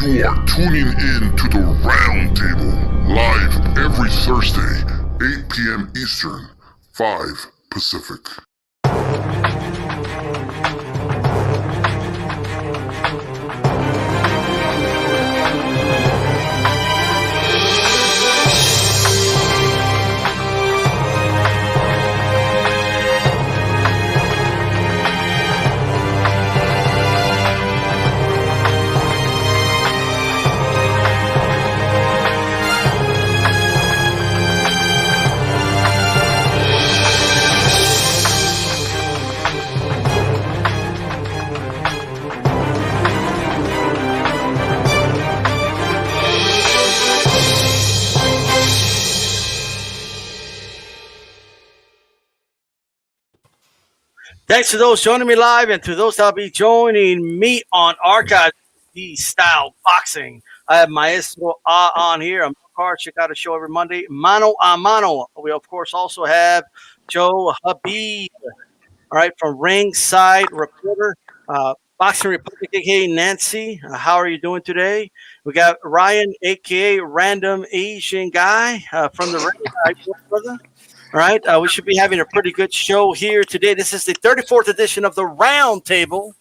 You are tuning in to the Round Table, live every Thursday, 8 p.m. Eastern, 5 Pacific. Thanks to those joining me live and to those that'll be joining me on Archive Style Boxing. I have Maestro A on here. I'm Mark. Check out the show every Monday. Mano a Mano. We, of course, also have Joe Habib, all right, from Ringside Reporter, Boxing Republic, a.k.a. Nancy. How are you doing today? We got Ryan, a.k.a. Random Asian Guy from the Ringside, brother. All right, we should be having a pretty good show here today. This is the 34th edition of the Round Table.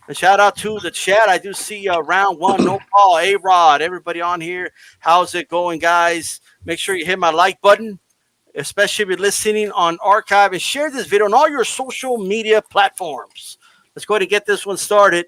A shout out to the chat. I do see round one, no Paul, A-Rod, everybody on here. How's it going, guys? Make sure you hit my like button, especially if you're listening on archive, and share this video on all your social media platforms. Let's go ahead and get this one started.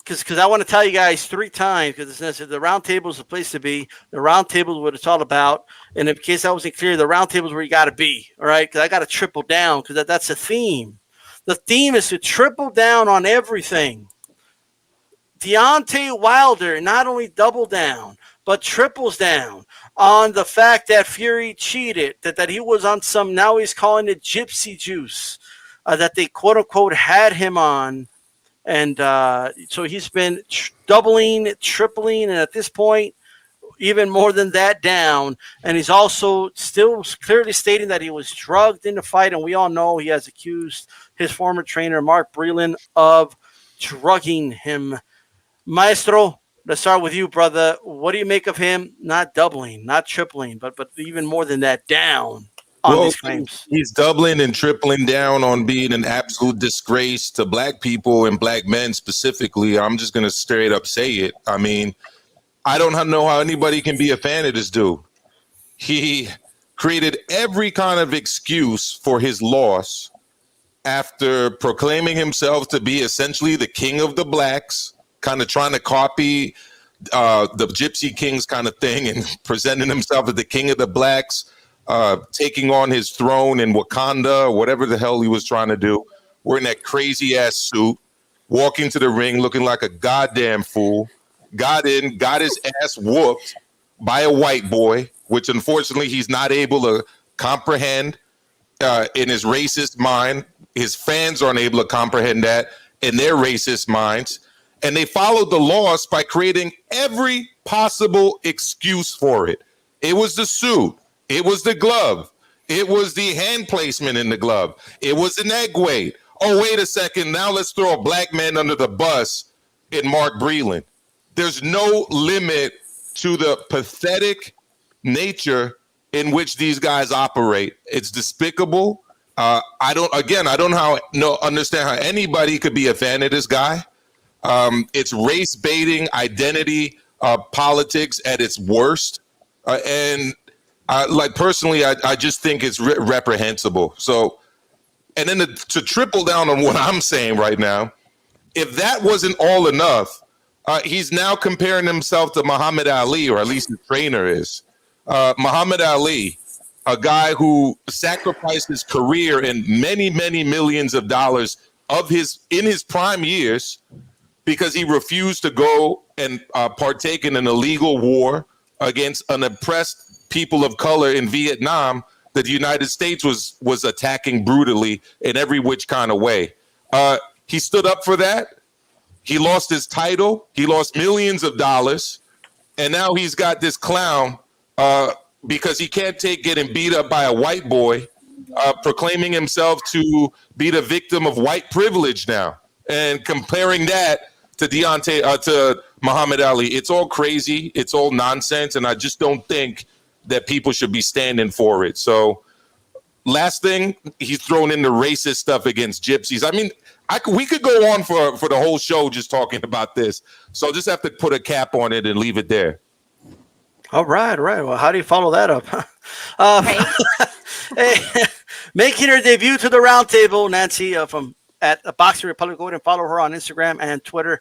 Because I want to tell you guys 3 times, because the round table is the place to be. The round table is what it's all about. And in case I wasn't clear, the round table is where you got to be. All right, because I got to triple down, because that's the theme. The theme is to triple down on everything. Deontay Wilder not only double down, but triples down on the fact that Fury cheated, that he was on some, now he's calling it gypsy juice, that they quote unquote had him on. And so he's been doubling, tripling, and at this point, even more than that down. And he's also still clearly stating that he was drugged in the fight. And we all know he has accused his former trainer, Mark Breland, of drugging him. Maestro, let's start with you, brother. What do you make of him not doubling, not tripling, but even more than that down? Well, he's doubling and tripling down on being an absolute disgrace to black people and black men specifically. I'm just going to straight up say it. I mean, I don't know how anybody can be a fan of this dude. He created every kind of excuse for his loss after proclaiming himself to be essentially the king of the blacks, kind of trying to copy the Gypsy Kings kind of thing and presenting himself as the king of the blacks. Taking on his throne in Wakanda, or whatever the hell he was trying to do, wearing that crazy ass suit, walking to the ring looking like a goddamn fool, got in, got his ass whooped by a white boy, which unfortunately he's not able to comprehend in his racist mind. His fans aren't able to comprehend that in their racist minds. And they followed the loss by creating every possible excuse for it. It was the suit. It was the glove. It was the hand placement in the glove. It was an egg weight. Oh, wait a second. Now let's throw a black man under the bus in Mark Breland. There's no limit to the pathetic nature in which these guys operate. It's despicable. I don't understand how anybody could be a fan of this guy. It's race baiting, identity politics at its worst. Personally, I just think it's reprehensible. So, and then to triple down on what I'm saying right now, if that wasn't all enough, he's now comparing himself to Muhammad Ali, or at least the trainer is. Muhammad Ali, a guy who sacrificed his career and many, many millions of dollars in his prime years because he refused to go and partake in an illegal war against an oppressed people of color in Vietnam that the United States was attacking brutally in every which kind of way. He stood up for that. He lost his title. He lost millions of dollars. And now he's got this clown because he can't take getting beat up by a white boy, proclaiming himself to be the victim of white privilege now, and comparing that to Deontay, to Muhammad Ali. It's all crazy. It's all nonsense. And I just don't think that people should be standing for it. So last thing, he's thrown in the racist stuff against gypsies. I mean, we could go on for the whole show just talking about this. So just have to put a cap on it and leave it there. All right. Well, how do you follow that up? Hey, making her debut to the roundtable, Nancy from at Boxing Republic. Go ahead and follow her on Instagram and Twitter.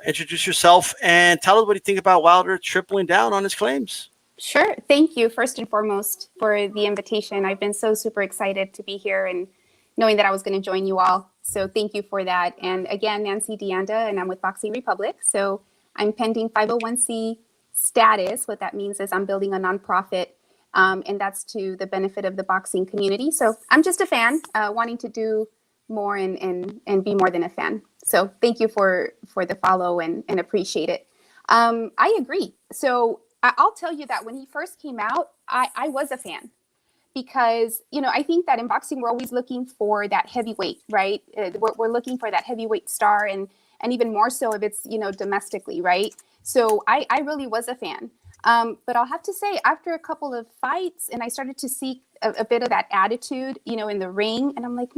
Introduce yourself and tell us what you think about Wilder tripling down on his claims. Sure. Thank you, first and foremost, for the invitation. I've been so super excited to be here and knowing that I was going to join you all. So thank you for that. And again, Nancy Deanda, and I'm with Boxing Republic. So I'm pending 501c status. What that means is I'm building a nonprofit, and that's to the benefit of the boxing community. So I'm just a fan, wanting to do more and be more than a fan. So thank you for the follow and appreciate it. I agree. So I'll tell you that when he first came out, I was a fan because, I think that in boxing, we're always looking for that heavyweight, right? We're looking for that heavyweight star and even more so if it's, domestically, right? So I really was a fan. But I'll have to say, after a couple of fights and I started to see a bit of that attitude, in the ring, and I'm like,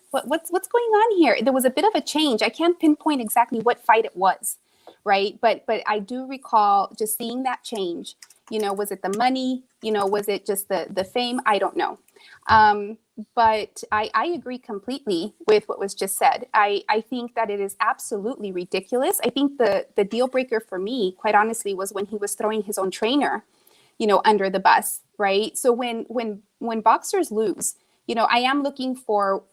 what's going on here? There was a bit of a change. I can't pinpoint exactly what fight it was. Right. But I do recall just seeing that change. Was it the money? Was it just the fame? I don't know. But I agree completely with what was just said. I think that it is absolutely ridiculous. I think the deal breaker for me, quite honestly, was when he was throwing his own trainer, under the bus. Right. So when boxers lose, I am looking for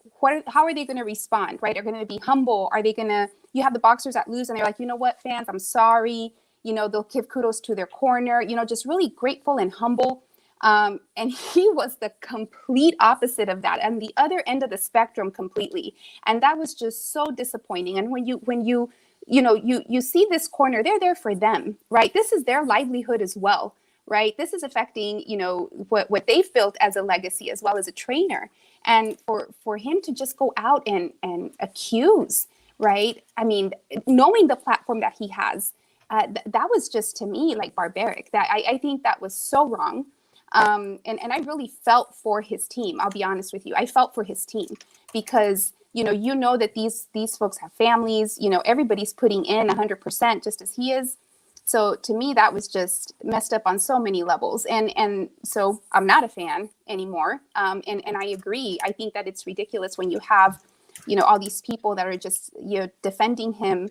how are they going to respond? Right. Are they going to be humble? Are they going to you have the boxers that lose and they're like, you know what, fans, I'm sorry. They'll give kudos to their corner, just really grateful and humble. And he was the complete opposite of that, and the other end of the spectrum completely. And that was just so disappointing. And when you see this corner, they're there for them, right? This is their livelihood as well, right? This is affecting, what they've built as a legacy as well as a trainer. And for him to just go out and accuse, right? I mean, knowing the platform that he has, that was just, to me, like barbaric. That I think that was so wrong. And I really felt for his team. I'll be honest with you. I felt for his team because, that these folks have families, everybody's putting in 100% just as he is. So to me, that was just messed up on so many levels. And so I'm not a fan anymore. And I agree. I think that it's ridiculous when you have all these people that are just, defending him,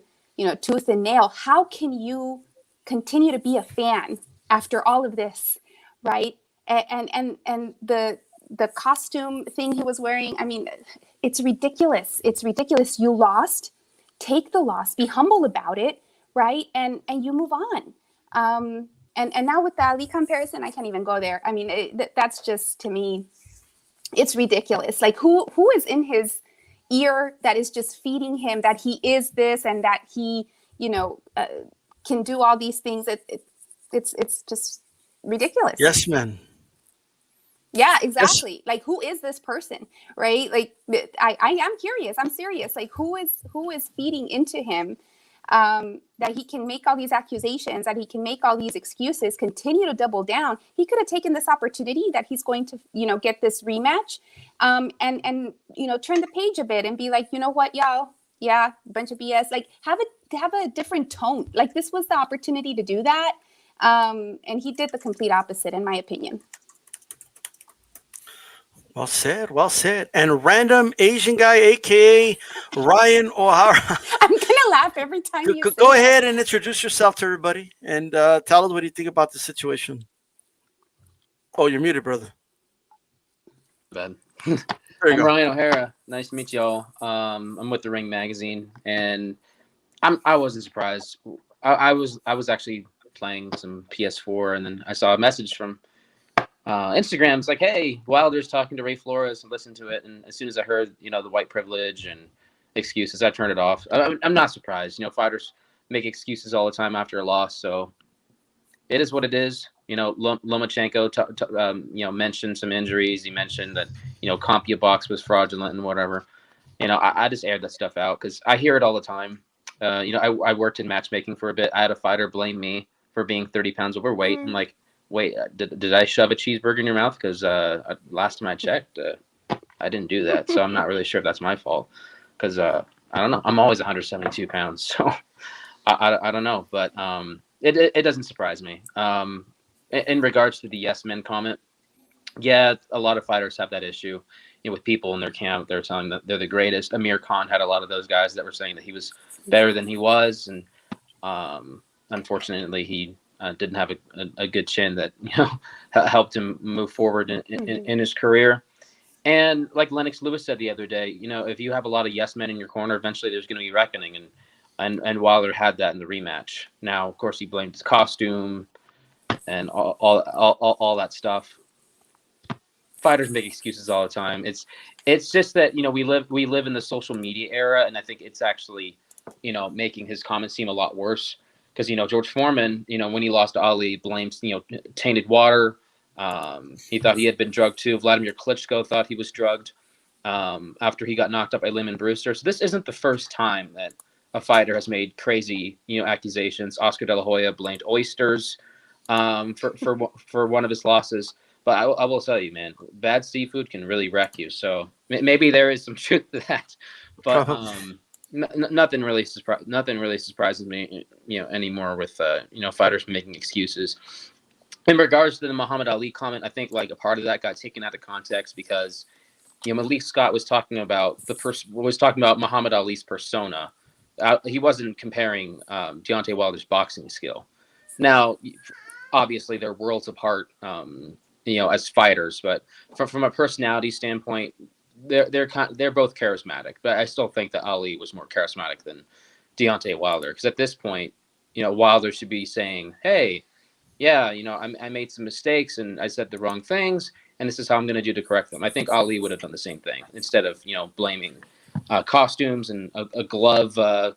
tooth and nail. How can you continue to be a fan after all of this, right? And the costume thing he was wearing, I mean, it's ridiculous. It's ridiculous. You lost. Take the loss. Be humble about it, right? And you move on. And now with the Ali comparison, I can't even go there. I mean, that's just, to me, it's ridiculous. Like who is in his ear that is just feeding him that he is this and that he, can do all these things. It's just ridiculous. Yes, man. Yeah, exactly. Yes. Like, who is this person, right? Like, I am curious. I'm serious. Like, who is feeding into him that he can make all these accusations, that he can make all these excuses, continue to double down? He could have taken this opportunity that he's going to, get this rematch, and turn the page a bit and be like, you know what, y'all, yeah, bunch of BS. Like, have a different tone. Like, this was the opportunity to do that, and he did the complete opposite, in my opinion. Well said, well said. And random Asian guy, a.k.a. Ryan O'Hara. I'm going to laugh every time you say Go ahead and introduce yourself to everybody and tell us what you think about the situation. Oh, you're muted, brother. Bad. I'm Ryan O'Hara. Nice to meet y'all. I'm with The Ring magazine, and I wasn't surprised. I was actually playing some PS4, and then I saw a message from Instagram's like, hey, Wilder's talking to Ray Flores, and listen to it. And as soon as I heard, the white privilege and excuses, I turned it off. I'm not surprised. Fighters make excuses all the time after a loss, so it is what it is. Lomachenko, mentioned some injuries. He mentioned that, CompuBox was fraudulent and whatever. I just aired that stuff out because I hear it all the time. I worked in matchmaking for a bit. I had a fighter blame me for being 30 pounds overweight. I'm like, wait, did I shove a cheeseburger in your mouth? Because last time I checked, I didn't do that. So I'm not really sure if that's my fault. Because I don't know. I'm always 172 pounds. So I don't know. But it doesn't surprise me. In regards to the yes men comment, yeah, a lot of fighters have that issue. With people in their camp, they're telling that they're the greatest. Amir Khan had a lot of those guys that were saying that he was better than he was, and unfortunately, he didn't have a good chin that helped him move forward in his career. And like Lennox Lewis said the other day, if you have a lot of yes men in your corner, eventually there's going to be reckoning, and Wilder had that in the rematch. Now, of course, he blamed his costume and all that stuff. Fighters make excuses all the time. It's just that we live in the social media era, and I think it's actually making his comments seem a lot worse, because George Foreman, when he lost to Ali, blames tainted water. He thought he had been drugged too. Vladimir Klitschko thought he was drugged after he got knocked up by Lyman Brewster. So this isn't the first time that a fighter has made crazy accusations. Oscar De La Hoya blamed oysters for one of his losses. But I will tell you, man, bad seafood can really wreck you. So maybe there is some truth to that. But nothing really surprises me, anymore with fighters making excuses. In regards to the Muhammad Ali comment, I think like a part of that got taken out of context because Malik Scott was talking about Muhammad Ali's persona. He wasn't comparing Deontay Wilder's boxing skill. Now, obviously, they're worlds apart. As fighters, but from a personality standpoint, they're both charismatic. But I still think that Ali was more charismatic than Deontay Wilder, because at this point, Wilder should be saying, "Hey, yeah, I made some mistakes and I said the wrong things, and this is how I'm going to do to correct them." I think Ali would have done the same thing instead of blaming costumes and a glove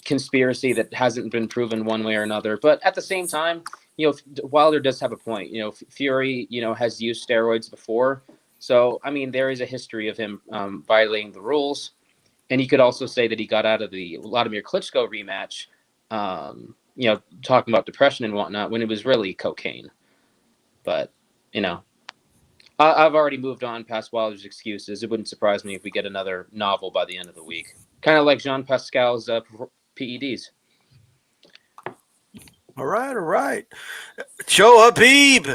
conspiracy that hasn't been proven one way or another. But at the same time, Wilder does have a point. Fury, has used steroids before. So, I mean, there is a history of him violating the rules. And you could also say that he got out of the Vladimir Klitschko rematch, talking about depression and whatnot, when it was really cocaine. But, I've already moved on past Wilder's excuses. It wouldn't surprise me if we get another novel by the end of the week. Kind of like Jean Pascal's PEDs. All right. Joe Habib,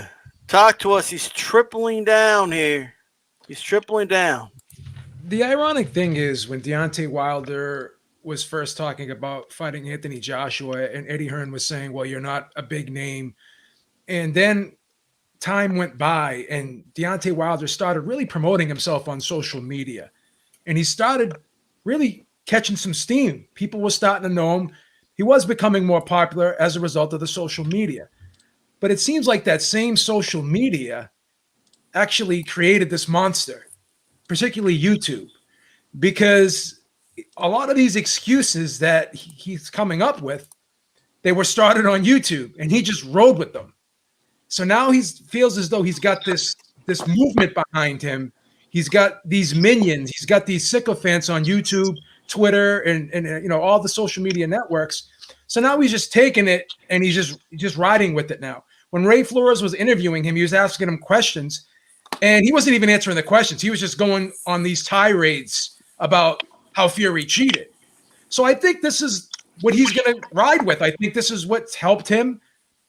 talk to us. He's tripling down here. The ironic thing is when Deontay Wilder was first talking about fighting Anthony Joshua and Eddie Hearn was saying, well, you're not a big name. And then time went by and Deontay Wilder started really promoting himself on social media. And he started really catching some steam. People were starting to know him. He was becoming more popular as a result of the social media. But it seems like that same social media actually created this monster, particularly YouTube, because a lot of these excuses that he's coming up with, they were started on YouTube and he just rode with them. So now he feels as though he's got this movement behind him. He's got these minions. He's got these sycophants on YouTube, Twitter, and all the social media networks. So now he's just taking it and he's just riding with it now. When Ray Flores was interviewing him, he was asking him questions, and he wasn't even answering the questions. He was just going on these tirades about how Fury cheated. So I think this is what he's going to ride with. I think this is what's helped him,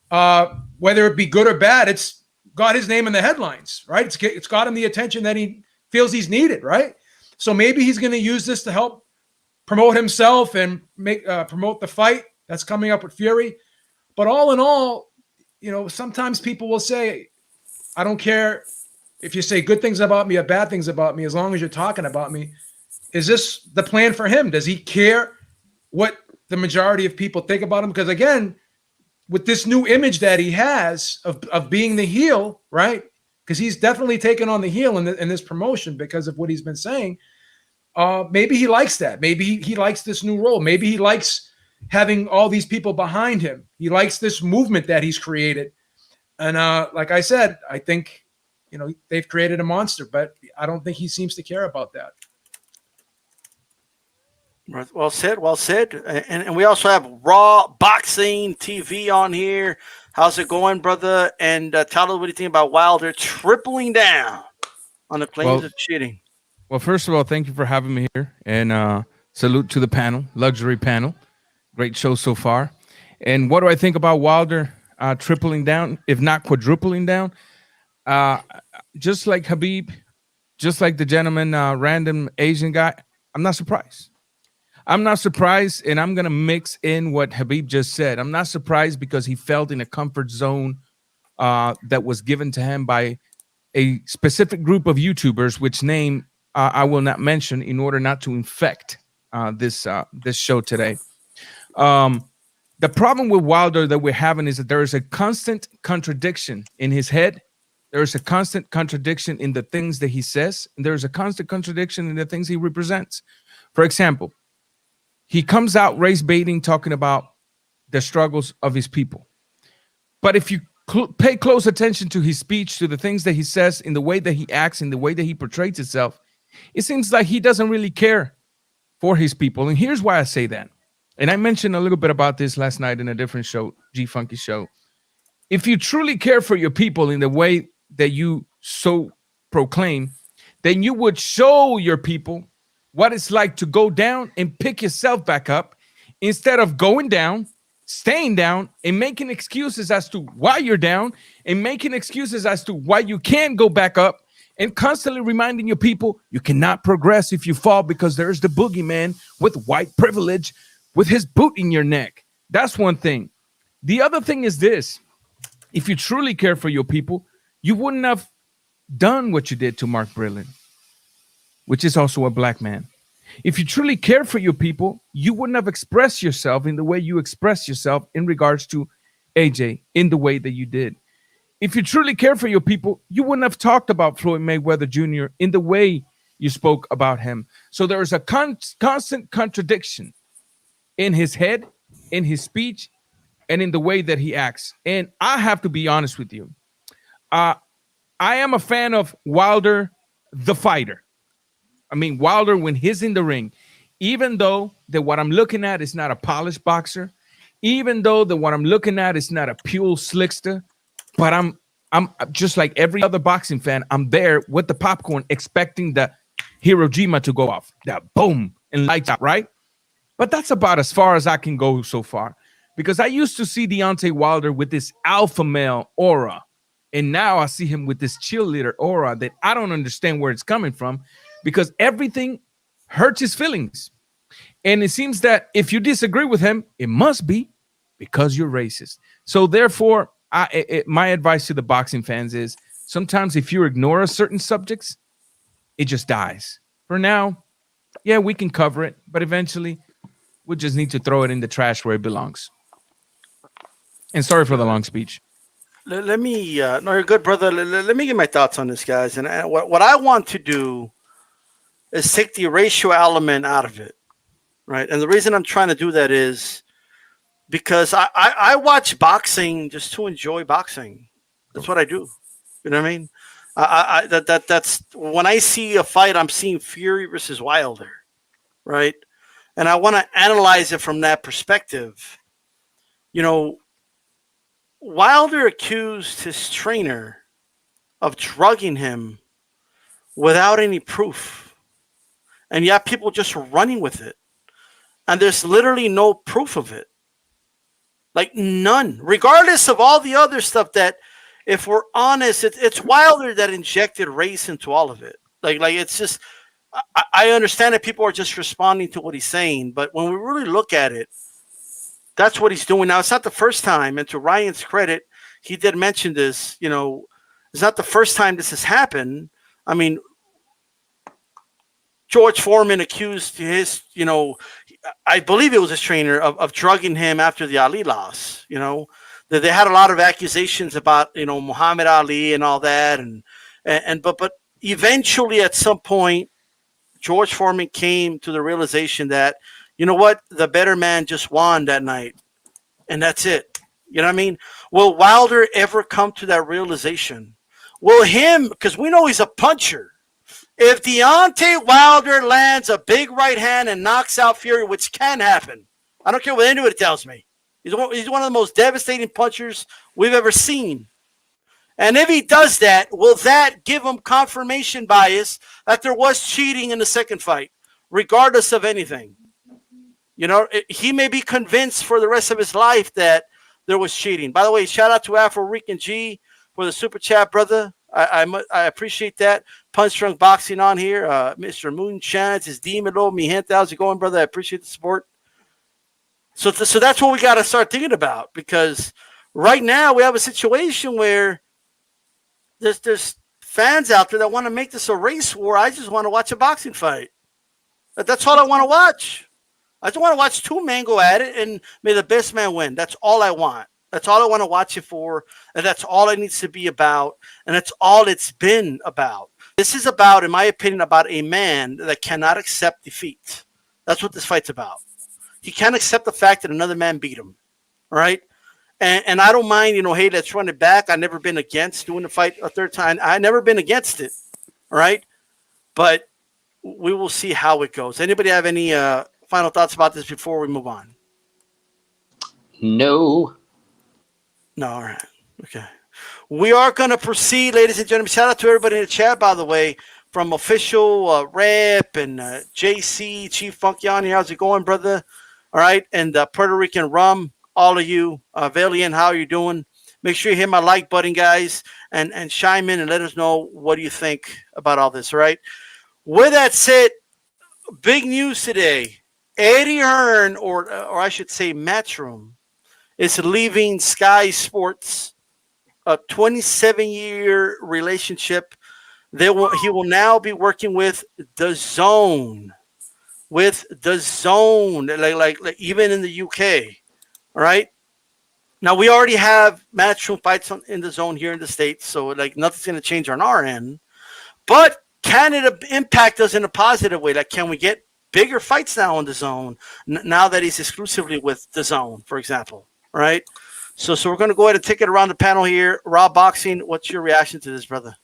whether it be good or bad. It's got his name in the headlines, right? It's got him the attention that he feels he's needed, right? So maybe he's going to use this to help promote himself and promote the fight that's coming up with Fury. But all in all, sometimes people will say, I don't care if you say good things about me or bad things about me, as long as you're talking about me. Is this the plan for him? Does he care what the majority of people think about him? Because again, with this new image that he has of being the heel, right? Because he's definitely taken on the heel in this promotion because of what he's been saying. Maybe he likes that. Maybe he likes this new role. Maybe he likes having all these people behind him. He likes this movement that he's created. And like I said, I think, they've created a monster, but I don't think he seems to care about that. Well said, well said. And we also have Raw Boxing TV on here. How's it going, brother? And tell us what you think about Wilder tripling down on the claims of cheating. Well, first of all, thank you for having me here. And salute to the panel, luxury panel. Great show so far. And what do I think about Wilder tripling down, if not quadrupling down? Just like Khabib, just like the gentleman, random Asian guy, I'm not surprised. I'm not surprised, and I'm going to mix in what Khabib just said. I'm not surprised because he felt in a comfort zone that was given to him by a specific group of YouTubers, which name I will not mention in order not to infect this show today. The problem with Wilder that we're having is that there is a constant contradiction in his head. There is a constant contradiction in the things that he says. And there is a constant contradiction in the things he represents. For example, he comes out race baiting, talking about the struggles of his people. But if you pay close attention to his speech, to the things that he says, in the way that he acts, in the way that he portrays himself, it seems like he doesn't really care for his people. And here's why I say that. And I mentioned a little bit about this last night in a different show, G Funky Show. If you truly care for your people in the way that you so proclaim, then you would show your people what it's like to go down and pick yourself back up instead of going down, staying down, and making excuses as to why you're down and making excuses as to why you can't go back up, and constantly reminding your people you cannot progress if you fall because there's the boogeyman with white privilege with his boot in your neck. That's one thing. The other thing is this. If you truly care for your people, you wouldn't have done what you did to Mark Brilliant, which is also a black man. If you truly care for your people, you wouldn't have expressed yourself in the way you expressed yourself in regards to AJ in the way that you did. If you truly care for your people, you wouldn't have talked about Floyd Mayweather Jr. in the way you spoke about him. So there is a constant contradiction in his head, in his speech, and in the way that he acts. And I have to be honest with you. I am a fan of Wilder, the fighter. I mean, Wilder, when he's in the ring, even though that what I'm looking at is not a polished boxer, even though that what I'm looking at is not a pure slickster, but I'm just like every other boxing fan. I'm there with the popcorn, expecting the Hiroshima to go off, that boom and lights out, right? But that's about as far as I can go so far, because I used to see Deontay Wilder with this alpha male aura, and now I see him with this cheerleader aura that I don't understand where it's coming from, because everything hurts his feelings. And it seems that if you disagree with him, it must be because you're racist. So therefore, my advice to the boxing fans is sometimes if you ignore certain subjects, it just dies. For now, yeah, we can cover it, but eventually we just need to throw it in the trash where it belongs. And sorry for the long speech. Let me, no, you're good, brother. Let me get my thoughts on this, guys. And what I want to do is take the racial element out of it, right? And the reason I'm trying to do that is because I watch boxing just to enjoy boxing. That's what I do. You know what I mean? That's when I see a fight, I'm seeing Fury versus Wilder, right? And I want to analyze it from that perspective. You know, Wilder accused his trainer of drugging him without any proof. And yet people just running with it. And there's literally no proof of it. Like none. Regardless of all the other stuff that, if we're honest, it's Wilder that injected race into all of it. Like it's just, I understand that people are just responding to what he's saying. But when we really look at it, that's what he's doing now. It's not the first time. And to Ryan's credit, he did mention this, you know, it's not the first time this has happened. I mean, George Foreman accused his, you know, I believe it was his trainer of drugging him after the Ali loss, you know, that they had a lot of accusations about, you know, Muhammad Ali and all that. But eventually at some point, George Foreman came to the realization that, you know what, the better man just won that night. And that's it. You know what I mean? Will Wilder ever come to that realization? Will him, because we know he's a puncher. If Deontay Wilder lands a big right hand and knocks out Fury, which can happen, I don't care what anybody tells me. He's one of the most devastating punchers we've ever seen. And if he does that, will that give him confirmation bias that there was cheating in the second fight, regardless of anything? You know, he may be convinced for the rest of his life that there was cheating. By the way, shout out to Afro Rican G for the super chat, brother. I appreciate that. Punch Drunk Boxing on here. Mr. Moonshine, it's Dímelo, mi gente. How's it going, brother? I appreciate the support. So that's what we got to start thinking about, because right now we have a situation where there's fans out there that want to make this a race war. I just want to watch a boxing fight. That's all I want to watch. I just want to watch two men go at it, and may the best man win. That's all I want. That's all I want to watch it for, and that's all it needs to be about, and that's all it's been about. This is about, in my opinion, about a man that cannot accept defeat. That's what this fight's about. He can't accept the fact that another man beat him, all right? And I don't mind, hey, let's run it back. I've never been against doing the fight a third time. I've never been against it, all right? But we will see how it goes. Anybody have any final thoughts about this before we move on? No. All right. Okay. We are going to proceed, ladies and gentlemen. Shout out to everybody in the chat, by the way, from Official Rep and JC, Chief Funkiani. How's it going, brother? All right. And Puerto Rican Rum, all of you. Valiant, how are you doing? Make sure you hit my like button, guys, and chime in and let us know what do you think about all this, all right? With that said, big news today. Eddie Hearn, or I should say Matchroom, is leaving Sky Sports, a 27-year relationship. He will now be working with DAZN, like even in the UK. All right. Now we already have Matchroom fights in the zone here in the States, so like nothing's going to change on our end. But can it impact us in a positive way? Like, can we get bigger fights now on the zone now that he's exclusively with the zone, for example? All right. So we're going to go ahead and take it around the panel here. Raw Boxing, what's your reaction to this, brother?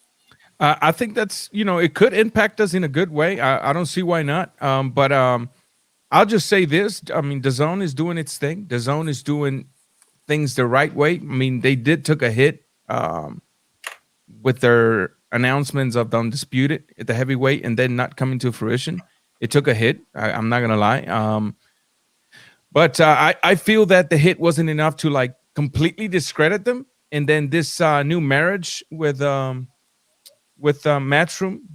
I think that's, it could impact us in a good way. I don't see why not. But I'll just say this. I mean, DAZN is doing its thing. DAZN is doing things the right way. I mean, they took a hit with their announcements of the Undisputed at the heavyweight and then not coming to fruition. It took a hit. I'm not going to lie. But I feel that the hit wasn't enough to like completely discredit them. And then this new marriage with Matchroom,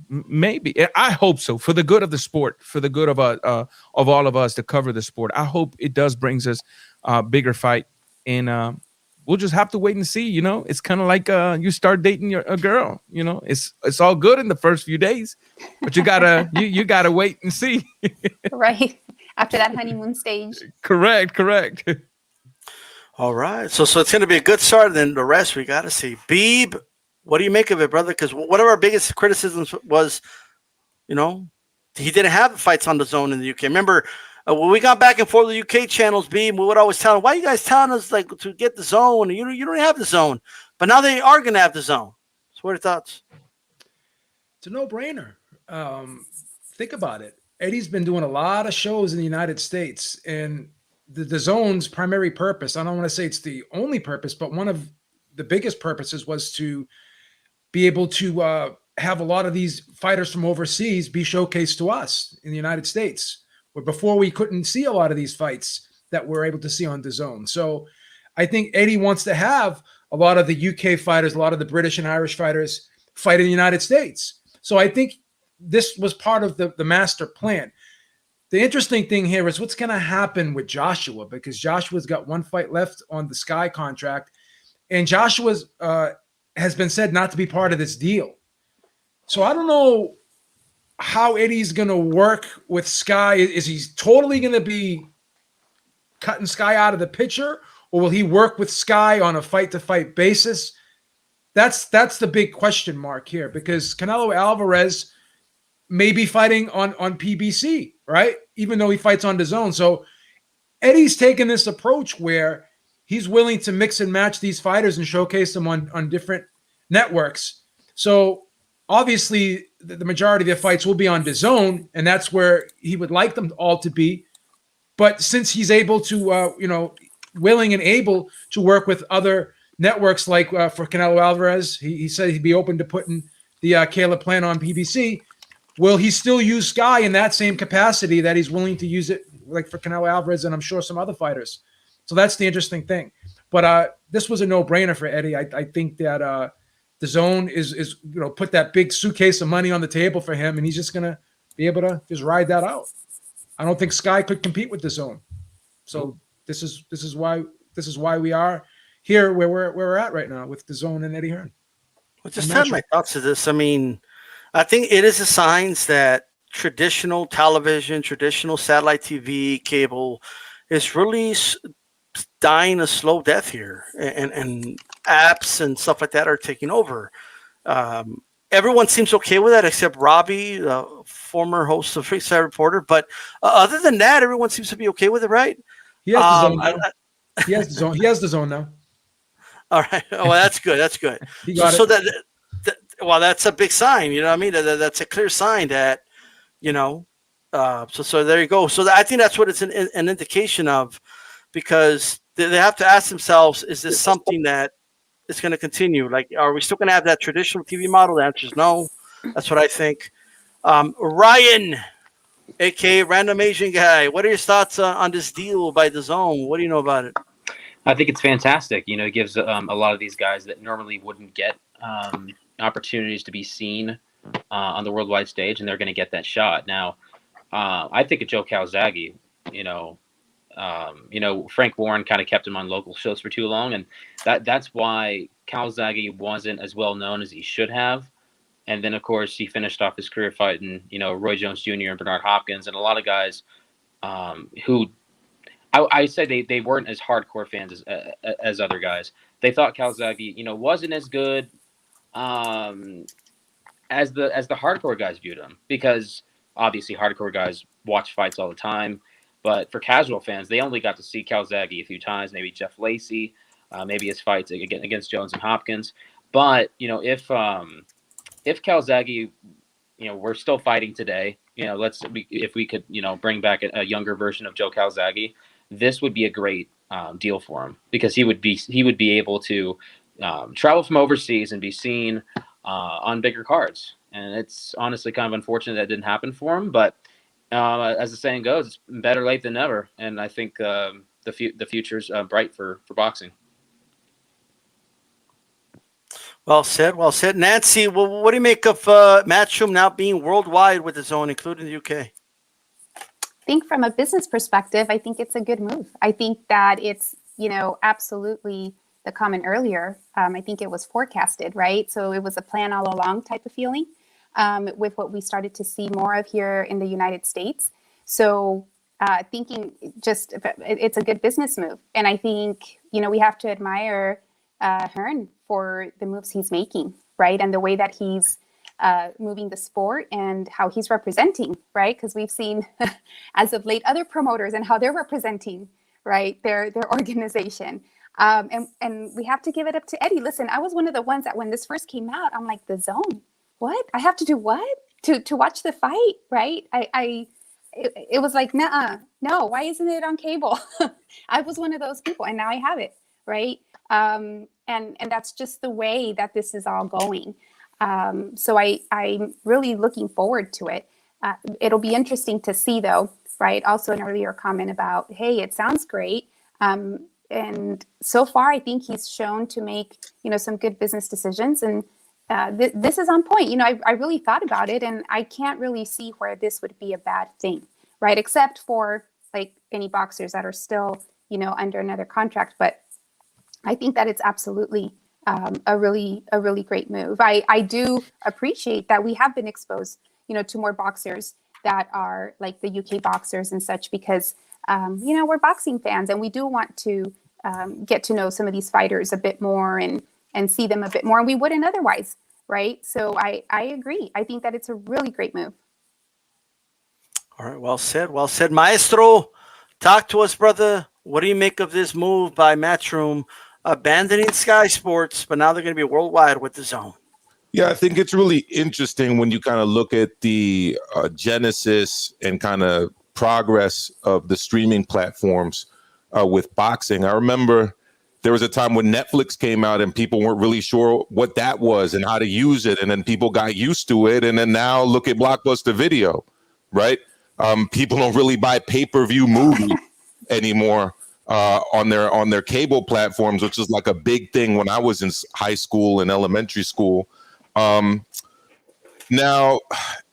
maybe. I hope so, for the good of the sport, for the good of all of us to cover the sport. I hope it does brings us a bigger fight, and we'll just have to wait and see. It's kind of like you start dating a girl. It's all good in the first few days, but you gotta wait and see. Right after that honeymoon stage. Correct. All right, so it's going to be a good start. Then the rest we got to see. Beeb, what do you make of it, brother? Because one of our biggest criticisms was, he didn't have fights on the zone in the UK. Remember, when we got back and forth with the UK channels, Beeb, we would always tell them, why are you guys telling us like to get the zone? You don't have the zone. But now they are going to have the zone. So what are your thoughts? It's a no-brainer. Think about it. Eddie's been doing a lot of shows in the United States, and the zone's primary purpose, I don't want to say it's the only purpose, but one of the biggest purposes was to be able to have a lot of these fighters from overseas be showcased to us in the United States, where before we couldn't see a lot of these fights that we're able to see on DAZN. So I think Eddie wants to have a lot of the UK fighters, a lot of the British and Irish fighters fight in the United States. So I think this was part of the master plan. The interesting thing here is what's going to happen with Joshua, because Joshua's got one fight left on the Sky contract, and Joshua's has been said not to be part of this deal. So I don't know how Eddie's going to work with Sky. Is he totally going to be cutting Sky out of the picture, or will he work with Sky on a fight-to-fight basis? That's the big question mark here, because Canelo Alvarez may be fighting on PBC, right? Even though he fights on DAZN. So Eddie's taken this approach where he's willing to mix and match these fighters and showcase them on different networks. So obviously the majority of their fights will be on DAZN, and that's where he would like them all to be. But since he's able to, willing and able to work with other networks, like for Canelo Alvarez, he said he'd be open to putting the Caleb Plant on PBC. Will he still use Sky in that same capacity that he's willing to use it, like for Canelo Alvarez and I'm sure some other fighters? So that's the interesting thing. But this was a no-brainer for Eddie. I think that DAZN is put that big suitcase of money on the table for him, and he's just gonna be able to just ride that out. I don't think Sky could compete with DAZN. So this is why we are here where we're at right now with DAZN and Eddie Hearn. Well, just have my thoughts of this. I mean, I think it is a sign that traditional television, traditional satellite TV, cable is really dying a slow death here, and apps and stuff like that are taking over. Everyone seems okay with that except Robbie, the former host of Freakside Reporter. But other than that, everyone seems to be okay with it, right? He has DAZN now. He has DAZN now. All right. Well, that's good. That's good. He got it. Well, that's a big sign. You know what I mean? That's a clear sign that, so there you go. So I think that's what it's an indication of, because they have to ask themselves, is this something that is going to continue? Like, are we still going to have that traditional TV model? The answer is no. That's what I think. Ryan, a.k.a. Random Asian Guy, what are your thoughts on this deal by DAZN? What do you know about it? I think it's fantastic. It gives a lot of these guys that normally wouldn't get opportunities to be seen on the worldwide stage, and they're going to get that shot. Now, I think of Joe Calzaghe. Frank Warren kind of kept him on local shows for too long, and that's why Calzaghe wasn't as well known as he should have. And then, of course, he finished off his career fighting, Roy Jones Jr. and Bernard Hopkins, and a lot of guys who I say they weren't as hardcore fans as other guys. They thought Calzaghe, wasn't as good as the hardcore guys viewed him, because obviously hardcore guys watch fights all the time. But for casual fans, they only got to see Calzaghe a few times, maybe Jeff Lacey, maybe his fights against Jones and Hopkins. But if Calzaghe, we're still fighting today, if we could, bring back a younger version of Joe Calzaghe, this would be a great deal for him, because he would be able to travel from overseas and be seen on bigger cards. And it's honestly kind of unfortunate that didn't happen for him, but as the saying goes, it's better late than never. And I think the future's bright for boxing. Well said. Well said. Nancy, what do you make of Matchroom now being worldwide with DAZN, including the UK? I think from a business perspective, I think it's a good move. I think that it's, absolutely the comment earlier. I think it was forecasted, right? So it was a plan all along type of feeling with what we started to see more of here in the United States. So thinking just it's a good business move. And I think, we have to admire Hearn for the moves he's making, right? And the way that he's moving the sport and how he's representing, right? Because we've seen as of late other promoters and how they're representing, right, their organization. And we have to give it up to Eddie. Listen, I was one of the ones that when this first came out, I'm like, DAZN, what? I have to do what? To watch the fight, right? It was like, no, why isn't it on cable? I was one of those people, and now I have it, right? And that's just the way that this is all going. So I'm really looking forward to it. It'll be interesting to see, though, right? Also, an earlier comment about, hey, it sounds great. And so far, I think he's shown to make, some good business decisions. And this is on point. I really thought about it, and I can't really see where this would be a bad thing, right? Except for like any boxers that are still, under another contract. But I think that it's absolutely a really great move. I do appreciate that we have been exposed, to more boxers that are like the UK boxers and such, because, we're boxing fans and we do want to get to know some of these fighters a bit more and see them a bit more, and we wouldn't otherwise, right? So I agree. I think that it's a really great move. All right, well said. Well said. Maestro, talk to us, brother. What do you make of this move by Matchroom, abandoning Sky Sports, but now they're going to be worldwide with DAZN? Yeah, I think it's really interesting when you kind of look at the genesis and kind of progress of the streaming platforms with boxing. I remember there was a time when Netflix came out and people weren't really sure what that was and how to use it. And then people got used to it. And then now look at Blockbuster Video, right? People don't really buy pay-per-view movies anymore on their cable platforms, which is like a big thing when I was in high school and elementary school. Now,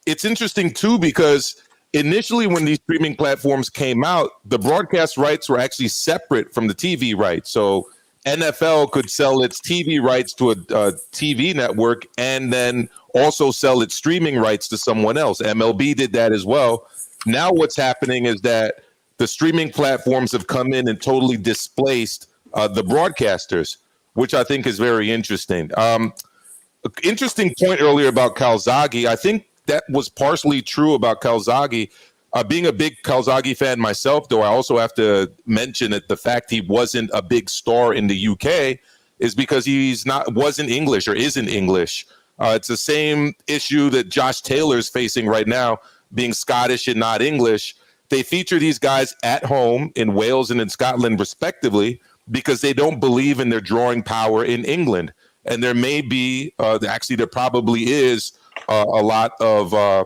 it's interesting too, because initially when these streaming platforms came out, the broadcast rights were actually separate from the TV rights. So NFL could sell its TV rights to a TV network and then also sell its streaming rights to someone else. MLB did that as well. Now what's happening is that the streaming platforms have come in and totally displaced the broadcasters, which I think is very interesting. Interesting point earlier about Calzaghe. I think that was partially true about Calzaghe. Being a big Calzaghe fan myself, though, I also have to mention that the fact he wasn't a big star in the UK is because wasn't English or isn't English. It's the same issue that Josh Taylor's facing right now, being Scottish and not English. They feature these guys at home in Wales and in Scotland, respectively, because they don't believe in their drawing power in England. And there may be, there probably is a lot of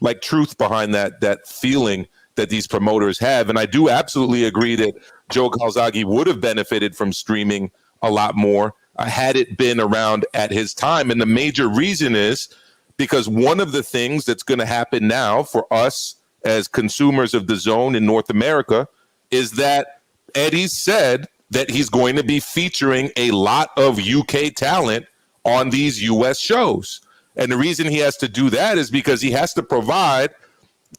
like truth behind that feeling that these promoters have. And I do absolutely agree that Joe Calzaghe would have benefited from streaming a lot more had it been around at his time. And the major reason is because one of the things that's going to happen now for us as consumers of the DAZN in North America is that Eddie said that he's going to be featuring a lot of UK talent on these US shows. And the reason he has to do that is because he has to provide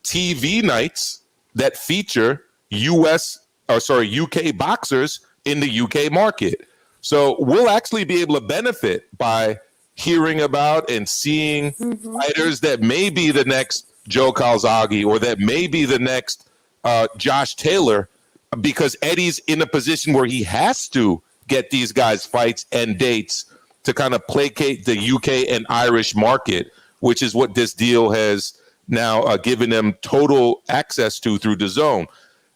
TV nights that feature UK boxers in the UK market. So we'll actually be able to benefit by hearing about and seeing fighters that may be the next Joe Calzaghe or that may be the next Josh Taylor, because Eddie's in a position where he has to get these guys fights and dates to kind of placate the UK and Irish market, which is what this deal has now given them total access to through DAZN.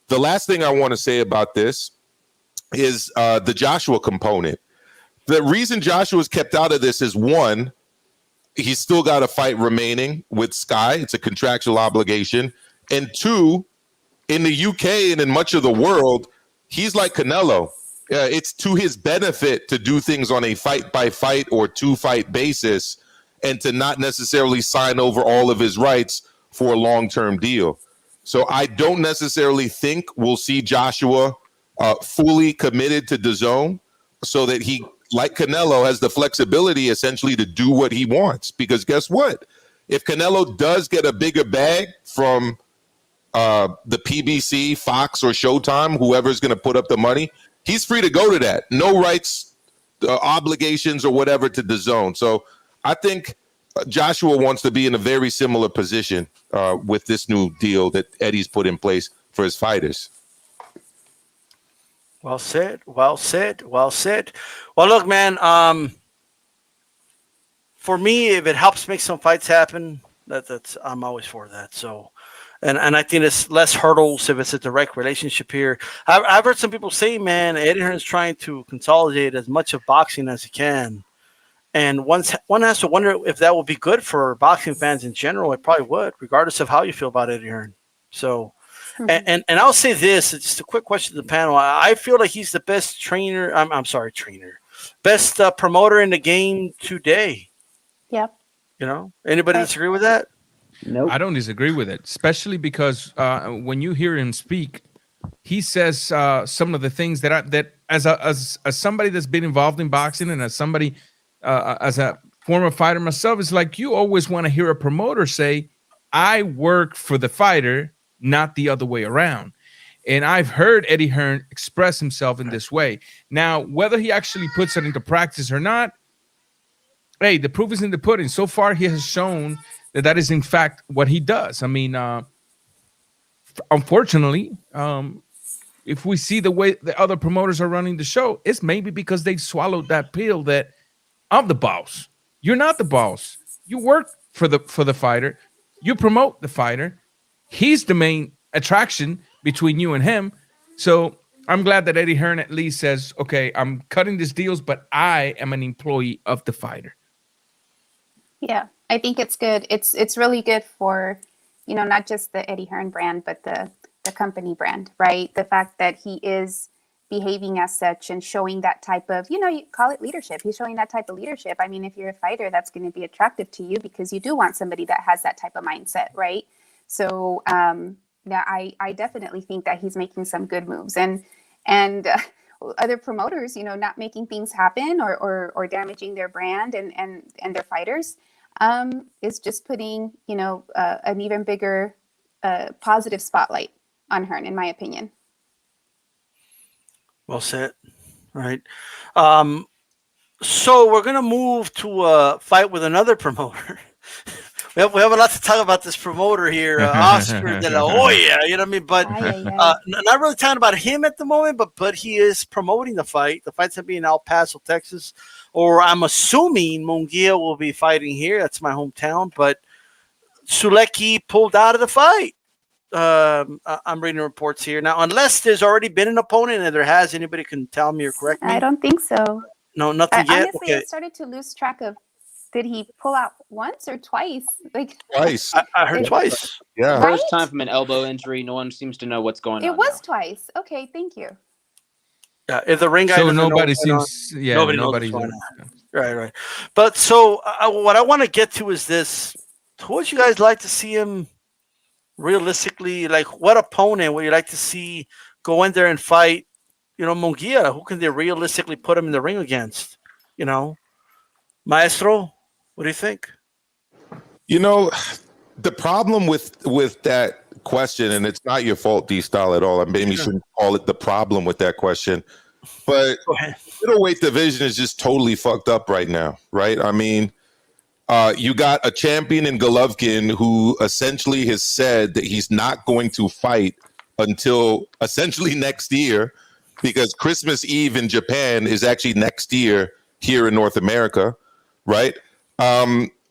The last thing I want to say about this is the Joshua component. The reason Joshua's kept out of this is, one, he's still got a fight remaining with Sky. It's a contractual obligation. And two, in the UK and in much of the world, he's like Canelo. It's to his benefit to do things on a fight-by-fight or two-fight basis and to not necessarily sign over all of his rights for a long-term deal. So I don't necessarily think we'll see Joshua fully committed to DAZN so that he, like Canelo, has the flexibility essentially to do what he wants. Because guess what? If Canelo does get a bigger bag from the PBC, Fox, or Showtime, whoever's going to put up the money, he's free to go to that. No rights, obligations, or whatever to DAZN. So I think Joshua wants to be in a very similar position with this new deal that Eddie's put in place for his fighters. Well said. Well said. Well said. Well, look, man. For me, if it helps make some fights happen, that's I'm always for that. So, and I think it's less hurdles if it's a direct relationship here. I've heard some people say, man, Eddie Hearn's trying to consolidate as much of boxing as he can, and one has to wonder if that would be good for boxing fans in general. It probably would, regardless of how you feel about Eddie Hearn. So. And I'll say this, it's just a quick question to the panel. I feel like he's the best trainer. Best promoter in the game today. Yep. You know, anybody disagree with that? No, I don't disagree with it, especially because when you hear him speak, he says some of the things that as somebody that's been involved in boxing and as somebody as a former fighter myself, it's like you always want to hear a promoter say, "I work for the fighter, not the other way around." And I've heard Eddie Hearn express himself in this way. Now, whether he actually puts it into practice or not, hey, the proof is in the pudding. So far, he has shown that is, in fact, what he does. I mean, unfortunately, if we see the way the other promoters are running the show, it's maybe because they swallowed that pill that I'm the boss. You're not the boss. You work for the fighter. You promote the fighter. He's the main attraction between you and him. So I'm glad that Eddie Hearn at least says, okay, I'm cutting these deals, but I am an employee of the fighter. Yeah, I think it's good. It's really good for, not just the Eddie Hearn brand, but the company brand, right? The fact that he is behaving as such and showing that type of, you call it leadership. He's showing that type of leadership. I mean, if you're a fighter, that's going to be attractive to you because you do want somebody that has that type of mindset, right? So, yeah, I definitely think that he's making some good moves, and other promoters, not making things happen or damaging their brand and their fighters, is just putting, an even bigger positive spotlight on Hearn, in my opinion. Well said. Right. So we're gonna move to a fight with another promoter. We have a lot to talk about this promoter here, Oscar De La Hoya. You know what I mean? But not really talking about him at the moment. But he is promoting the fight. The fight's gonna be in El Paso, Texas, or I'm assuming Mungia will be fighting here. That's my hometown. But Suleky pulled out of the fight. I'm reading reports here now. Unless there's already been an opponent, and there has, anybody can tell me or correct me. I don't think so. No, nothing yet. Honestly, I started to lose track of. Did he pull out once or twice? Twice. I heard twice. Yeah. Right? First time from an elbow injury. No one seems to know what's going on. It was twice. Okay, thank you. Yeah, if the ring guy. So nobody seems. Yeah, nobody knows. Right. But so what I want to get to is this: who would you guys like to see him? Realistically, like what opponent would you like to see go in there and fight? Mungia. Who can they realistically put him in the ring against? Maestro. What do you think? The problem with that question, and it's not your fault, D-Style, at all. I maybe shouldn't call it the problem with that question, but middleweight division is just totally fucked up right now, right? I mean, you got a champion in Golovkin who essentially has said that he's not going to fight until essentially next year, because Christmas Eve in Japan is actually next year here in North America, right?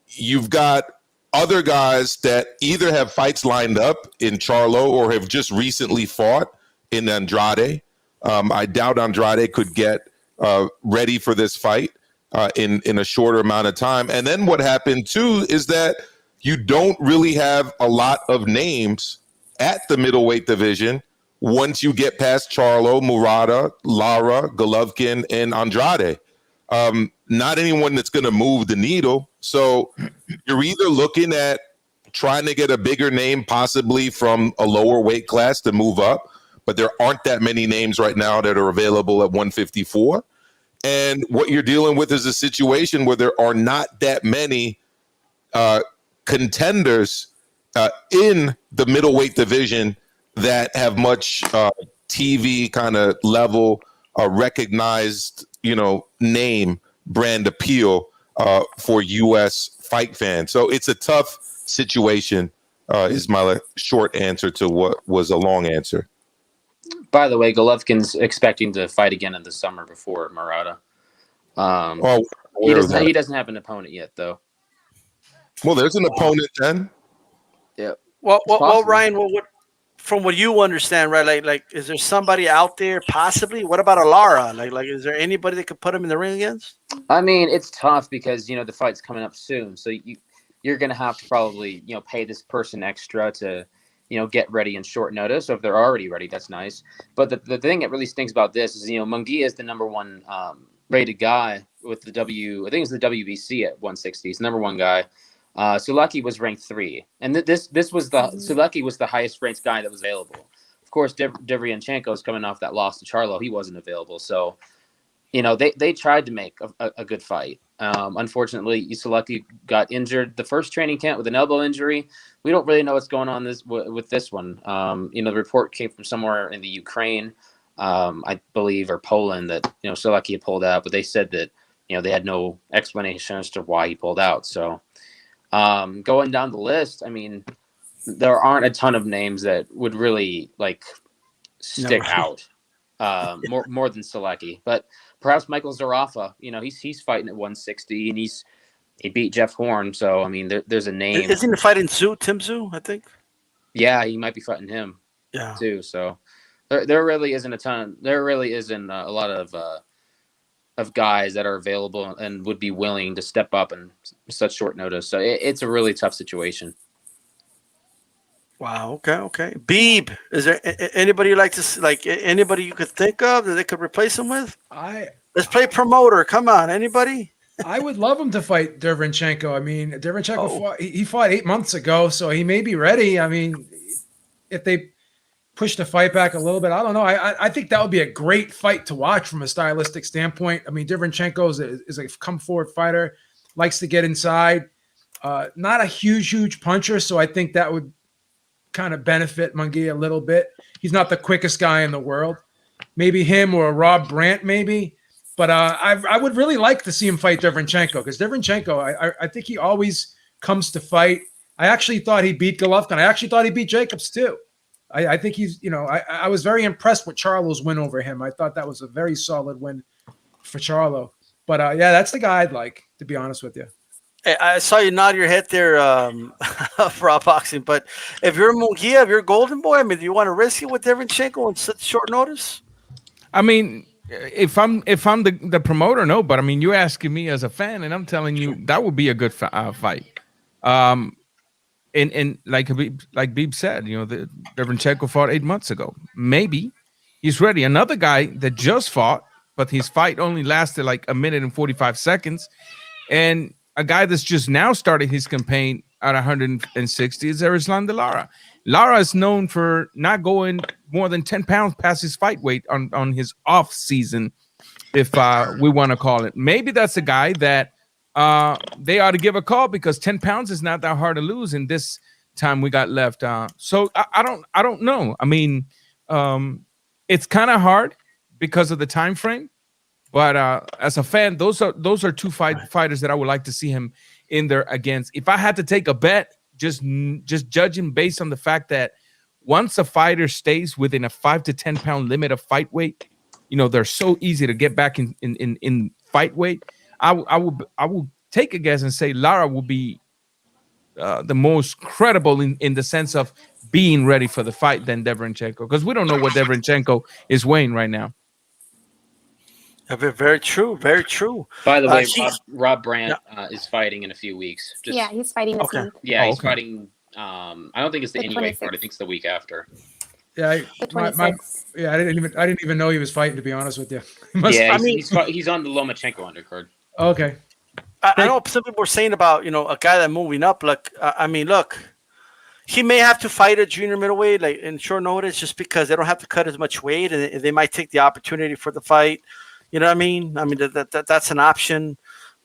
You've got other guys that either have fights lined up in Charlo or have just recently fought in Andrade. I doubt Andrade could get ready for this fight in a shorter amount of time. And then what happened too is that you don't really have a lot of names at the middleweight division once you get past Charlo, Murata, Lara, Golovkin, and Andrade. Not anyone that's going to move the needle. So you're either looking at trying to get a bigger name, possibly from a lower weight class to move up, but there aren't that many names right now that are available at 154. And what you're dealing with is a situation where there are not that many contenders in the middleweight division that have much TV kind of level, recognized, name brand appeal for U.S. fight fans. So it's a tough situation, is my short answer to what was a long answer. By the way, Golovkin's expecting to fight again in the summer before Murata. He doesn't have an opponent yet, though. Well, there's an opponent then. Yeah. Well, Ryan, from what you understand, right? Like, is there somebody out there possibly? What about Lara? Like, is there anybody that could put him in the ring against? I mean, it's tough because the fight's coming up soon, so you're gonna have to probably pay this person extra to get ready in short notice. So if they're already ready, that's nice. But the thing that really stinks about this is Mungia is the number one rated guy with the I think it's the WBC at 160. He's the number one guy. Suleky was ranked 3, and this was Suleky was the highest ranked guy that was available. Of course, Derevyanchenko is coming off that loss to Charlo. He wasn't available, so they tried to make a good fight. Unfortunately, Suleky got injured the first training camp with an elbow injury. We don't really know what's going on with this one. The report came from somewhere in the Ukraine, I believe, or Poland, that Suleky had pulled out, but they said that they had no explanation as to why he pulled out. So. Going down the list, I mean, there aren't a ton of names that would really stick out more than Suleky. But perhaps Michael Zarafa, he's fighting at 160, and he's He beat Jeff Horn, so I mean, there's a name. Isn't he fighting Tim Zoo? I think. Yeah, he might be fighting him. Yeah. Too. So there really isn't a ton. There really isn't a lot of guys that are available and would be willing to step up in such short notice. So it's a really tough situation. Wow. Okay. Beeb, is there anybody you like to anybody you could think of that they could replace him with? Let's play promoter. Come on, anybody? I would love him to fight Derevyanchenko. I mean, Derevyanchenko he fought 8 months ago, so he may be ready. I mean, if they push the fight back a little bit, I don't know. I think that would be a great fight to watch from a stylistic standpoint. I mean, Derevyanchenko is a come forward fighter, likes to get inside. Not a huge puncher, so I think that would kind of benefit Mungia a little bit. He's not the quickest guy in the world. Maybe him or Rob Brandt, maybe. But I would really like to see him fight Derevyanchenko, because Derevyanchenko, I think he always comes to fight. I actually thought he beat Golovkin. I actually thought he beat Jacobs too. I think he's, I was very impressed with Charlo's win over him. I thought that was a very solid win for Charlo. But yeah, that's the guy I'd like, to be honest with you. Hey, I saw you nod your head there for boxing, but if you're Mungia, if you're Golden Boy, I mean, do you want to risk it with Derevyanchenko on such short notice? I mean, if I'm the promoter, no, but I mean, you're asking me as a fan, and I'm telling you that would be a good fight. And like Beeb said, the Derevyanchenko fought 8 months ago. Maybe he's ready. Another guy that just fought, but his fight only lasted like 1 minute and 45 seconds, and a guy that's just now started his campaign at 160 is Erislan de Lara. Lara is known for not going more than 10 pounds past his fight weight on his off season, if we want to call it. Maybe that's a guy that they ought to give a call, because 10 pounds is not that hard to lose in this time we got left. So I don't know. I mean, it's kind of hard because of the time frame. But as a fan, those are two fighters that I would like to see him in there against. If I had to take a bet, just judging based on the fact that once a fighter stays within a 5 to 10 pound limit of fight weight, they're so easy to get back in fight weight. I will take a guess and say Lara will be the most credible in the sense of being ready for the fight than Derevyanchenko, because we don't know what Derevyanchenko is weighing right now. Very true. Very true. By the way, Rob Brandt is fighting in a few weeks. He's fighting this week. Yeah, he's fighting. I don't think it's the anyway part. I think it's the week after. Yeah, I didn't even know he was fighting, to be honest with you. He's on the Lomachenko undercard. Okay. I know some people were saying about a guy that moving up. Like, I mean, look, he may have to fight a junior middleweight like in short notice, just because they don't have to cut as much weight, and they might take the opportunity for the fight. You know what I mean? I mean, that's an option.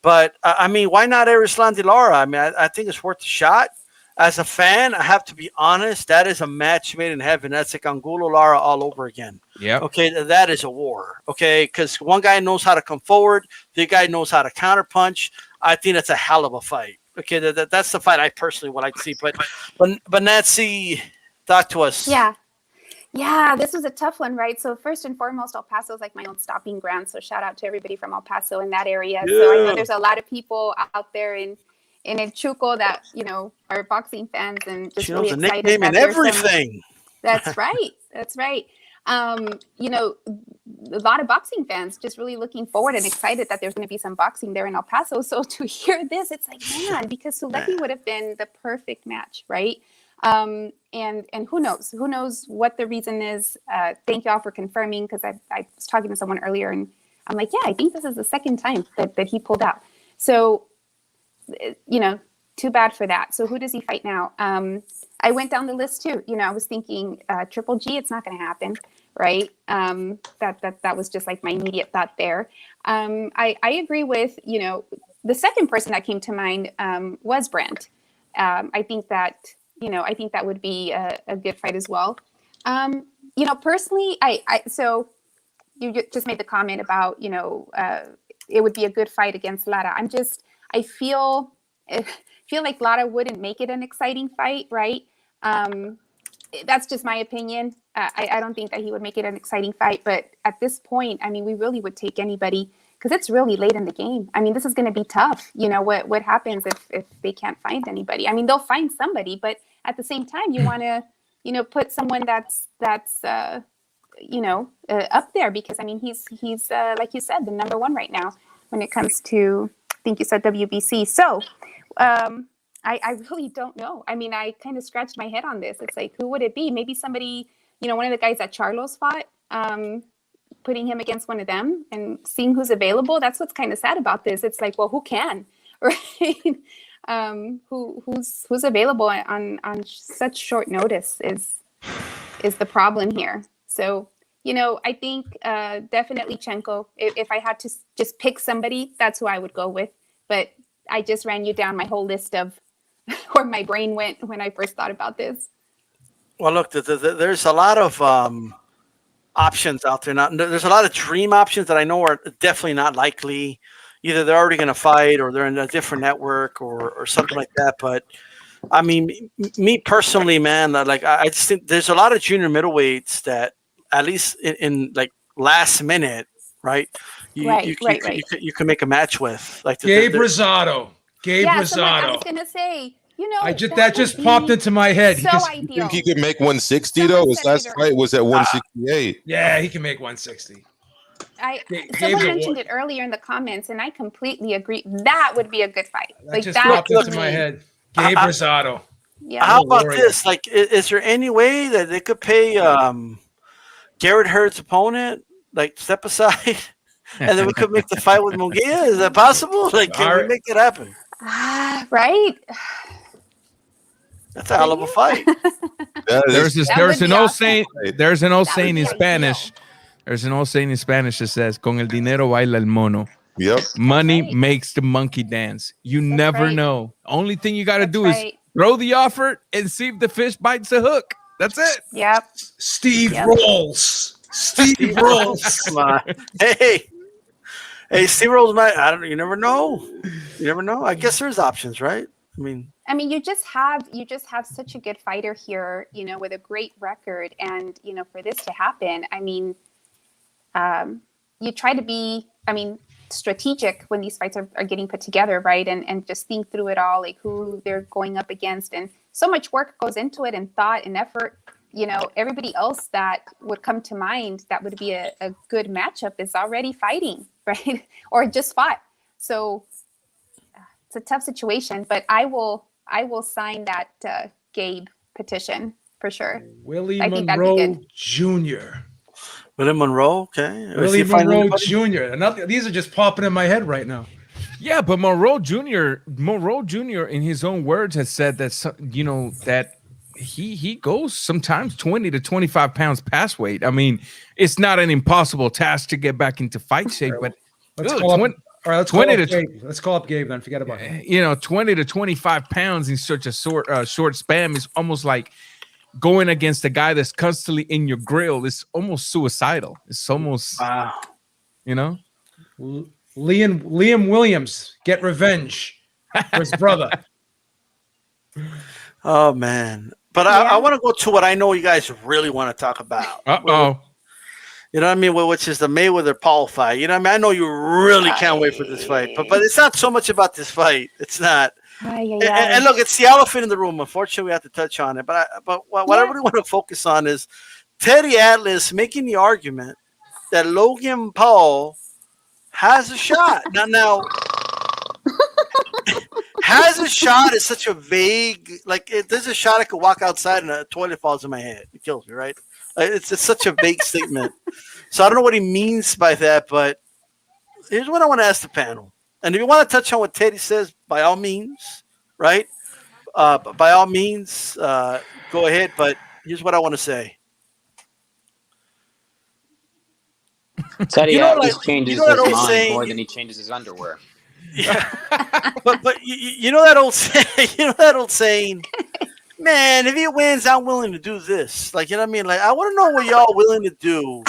But, I mean, why not Erislan de Lara? I mean, I think it's worth a shot. As a fan, I have to be honest, that is a match made in heaven. That's like Angulo Lara all over again. Yeah. Okay, that is a war. Okay, because one guy knows how to come forward. The guy knows how to counterpunch. I think that's a hell of a fight. Okay, that's the fight I personally would like to see. But Nancy, talk to us. Yeah, this was a tough one, right? So first and foremost, El Paso is like my own stopping ground. So shout out to everybody from El Paso in that area. Yeah. So I know there's a lot of people out there in El Chuco that, are boxing fans and just really excited. Nickname and everything. That's right. That's right. A lot of boxing fans just really looking forward and excited that there's going to be some boxing there in El Paso. So to hear this, it's like, man, because Suleky would have been the perfect match, right? And who knows what the reason is. Thank y'all for confirming, because I was talking to someone earlier and I'm like, yeah, I think this is the second time that he pulled out. So, too bad for that. So who does he fight now? I went down the list too. I was thinking Triple G, it's not going to happen. Right. That was just like my immediate thought there. I agree with, the second person that came to mind was Brandt. I think that would be a good fight as well. Personally, so you just made the comment about, it would be a good fight against Lara. I feel like Lara wouldn't make it an exciting fight, right? That's just my opinion. I don't think that he would make it an exciting fight, but at this point, I mean, we really would take anybody, because it's really late in the game. I mean, this is going to be tough. You know, what happens if they can't find anybody? I mean, they'll find somebody, but at the same time, you want to, you know, put someone that's you know, up there, because I mean, he's like you said, the number one right now when it comes to, I think you said WBC. So I really don't know. I mean, I kind of scratched my head on this. It's like, who would it be? Maybe somebody, you know, one of the guys that Charlo's fought, putting him against one of them and seeing who's available. That's what's kind of sad about this. It's like, well, who can, right? Who's available on such short notice is the problem here. So, you know, I think definitely Chenko. If I had to just pick somebody, that's who I would go with. But I just ran you down my whole list of where my brain went when I first thought about this. Well, look, there's a lot of options out there now. There's a lot of dream options that I know are definitely not likely. Either they're already going to fight, or they're in a different network, or something like that. But I mean, me personally, man, like I just think there's a lot of junior middleweights that, at least in like last minute, right? You can make a match with, like Gabe Rosado. Gabe Rosado. I was gonna say, you know, that just popped into my head. So ideal. You think he could make 160 though? His last fight was at 168. Yeah, he can make 160. Someone mentioned it earlier in the comments, and I completely agree. That would be a good fight. That just popped into my head. Gabe Rosado. Yeah. How about this? Like, is there any way that they could pay Garrett Hurd's opponent, like, step aside, and then we could make the fight with Mungia? Is that possible? Like, can we make it happen? Right. That's a hell of a fight. There's an old saying in Spanish. There's an old saying in Spanish that says, "Con el dinero baila el mono." Yep. Money makes the monkey dance. You never know. Only thing you got to do is throw the offer and see if the fish bites the hook. That's it. Yep. Steve Rolls. Steve Rolls. Come on. Hey, Steve Rolls might. I don't know. You never know. You never know. I guess there's options, right? I mean, you just have such a good fighter here, you know, with a great record, and you know, for this to happen, I mean, you try to be, strategic when these fights are getting put together, right? And just think through it all, like who they're going up against, and so much work goes into it, and thought and effort. You know, everybody else that would come to mind that would be a good matchup is already fighting, right? Or just fought. So it's a tough situation, but I will sign that Gabe petition for sure. Willie Monroe Jr. Willie Monroe, okay. Willie Monroe Jr. These are just popping in my head right now. Yeah, but Monroe Jr. in his own words has said that, you know, that he goes sometimes 20 to 25 pounds past weight. I mean, it's not an impossible task to get back into fight shape, but let's call up Gabe then. Forget about him. You know, 20 to 25 pounds in such a short span is almost like going against a guy that's constantly in your grill. It's almost suicidal. It's almost, you know. Liam Williams, get revenge for his brother. Oh man. But I want to go to what I know you guys really want to talk about. You know what I mean? Which is the Mayweather Paul fight. You know what I mean? I know you really can't wait for this fight, but it's not so much about this fight. It's not. And look, it's the elephant in the room. Unfortunately, we have to touch on it. But what I really want to focus on is Teddy Atlas making the argument that Logan Paul has a shot. Now has a shot is such a vague, like, there's a shot I could walk outside and a toilet falls in my head. It kills me, right? It's such a vague statement. So I don't know what he means by that, but here's what I want to ask the panel. And if you want to touch on what Teddy says, by all means, right? By all means, go ahead. But here's what I want to say. Teddy changes his mind more than he changes his underwear. Yeah, but you know that old saying, man, if he wins, I'm willing to do this. Like, you know what I mean? Like, I want to know what y'all willing to do.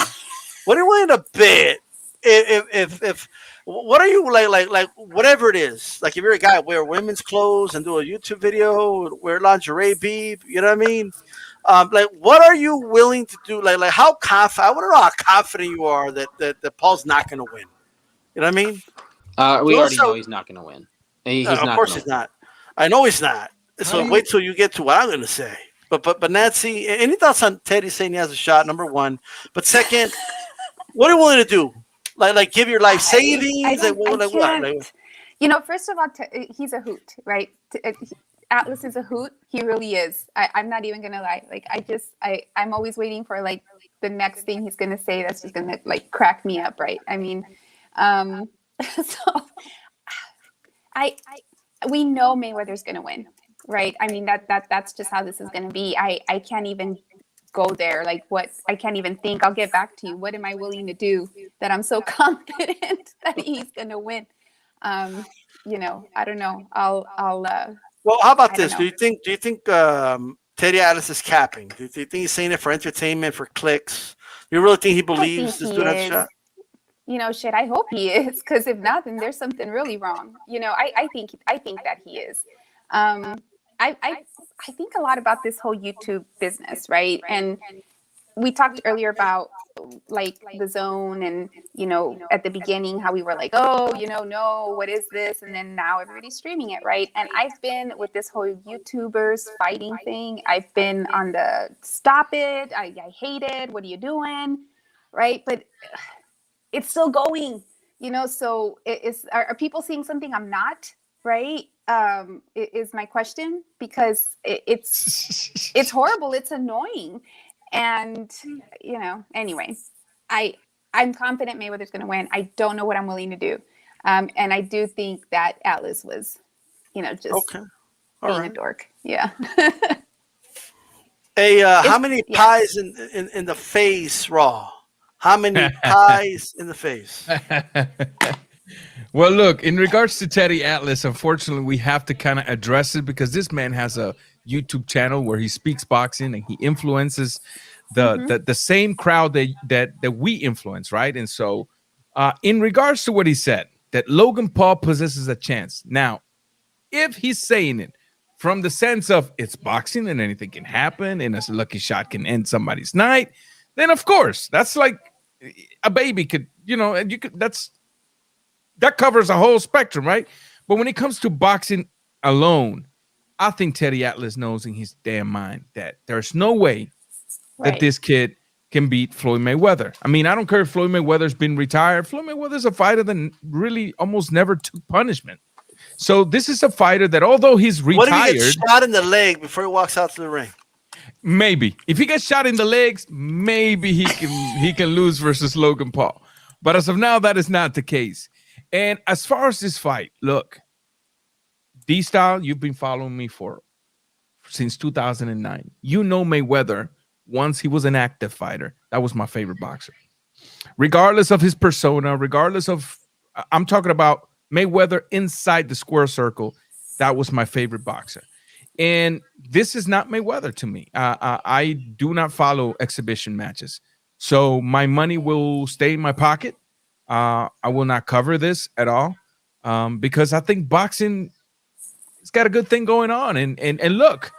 What are you willing to bet? If what are you like whatever it is? Like, if you're a guy, wear women's clothes and do a YouTube video, wear lingerie, beep. You know what I mean? Like, what are you willing to do? Like how confident? I want to know how confident you are that Paul's not going to win. You know what I mean? We already Also- know he's not going to win. He's of not course gonna he's not. I know he's not. So do you- wait till you get to what I'm going to say. But Nancy, any thoughts on Teddy saying he has a shot? Number one, but second, what are you willing to do? Like give your life savings? I What? can't. Like, You know, first of all, he's a hoot, right? Atlas is a hoot. He really is. I'm not even gonna lie. Like I'm always waiting for like the next thing he's gonna say that's just gonna like crack me up, right? I mean, so we know Mayweather's gonna win, right? I mean that's just how this is gonna be. I can't even go there. Like what? I can't even think. I'll get back to you. What am I willing to do that I'm so confident that he's gonna win? You know, I don't know. I'll well, how about I don't this? know. Do you think Teddy Atlas is capping? Do you think he's saying it for entertainment, for clicks? Do you really think he believes this he dude has a is. shot? You know, shit, I hope he is, because if not, then there's something really wrong. You know, I think that he is. I think a lot about this whole YouTube business, right? And we talked earlier about like the zone and, you know, at the beginning how we were like, oh, you know, no, what is this? And then now everybody's streaming it, right? And I've been with this whole YouTubers fighting thing. I've been on the stop it. I hate it. What are you doing? Right? But it's still going, you know, so are people seeing something I'm not, right? Is my question, because it's horrible. It's annoying. And, you know, anyway, I'm confident Mayweather's going to win. I don't know what I'm willing to do. And I do think that Atlas was, you know, just being a dork. Yeah. Hey, how many pies in the face, Raw? How many pies in the face? Well, look, in regards to Teddy Atlas, unfortunately, we have to kind of address it because this man has a YouTube channel where he speaks boxing and he influences the same crowd that we influence, right? And so, in regards to what he said, that Logan Paul possesses a chance. Now, if he's saying it from the sense of it's boxing and anything can happen and a lucky shot can end somebody's night, then of course that's like a baby could, you know, and you could that covers a whole spectrum, right? But when it comes to boxing alone, I think Teddy Atlas knows in his damn mind that there's no way that this kid can beat Floyd Mayweather. I mean, I don't care if Floyd Mayweather's been retired. Floyd Mayweather's a fighter that really almost never took punishment. So this is a fighter that, although he's retired, What if he gets shot in the leg before he walks out to the ring? Maybe if he gets shot in the legs, maybe he can lose versus Logan Paul. But as of now, that is not the case. And as far as this fight, look, D-Style, you've been following me since 2009. You know Mayweather, once he was an active fighter, that was my favorite boxer. Regardless of his persona, regardless of, I'm talking about Mayweather inside the square circle, that was my favorite boxer. And this is not Mayweather to me. I do not follow exhibition matches. So my money will stay in my pocket. I will not cover this at all because I think boxing has got a good thing going on. And look,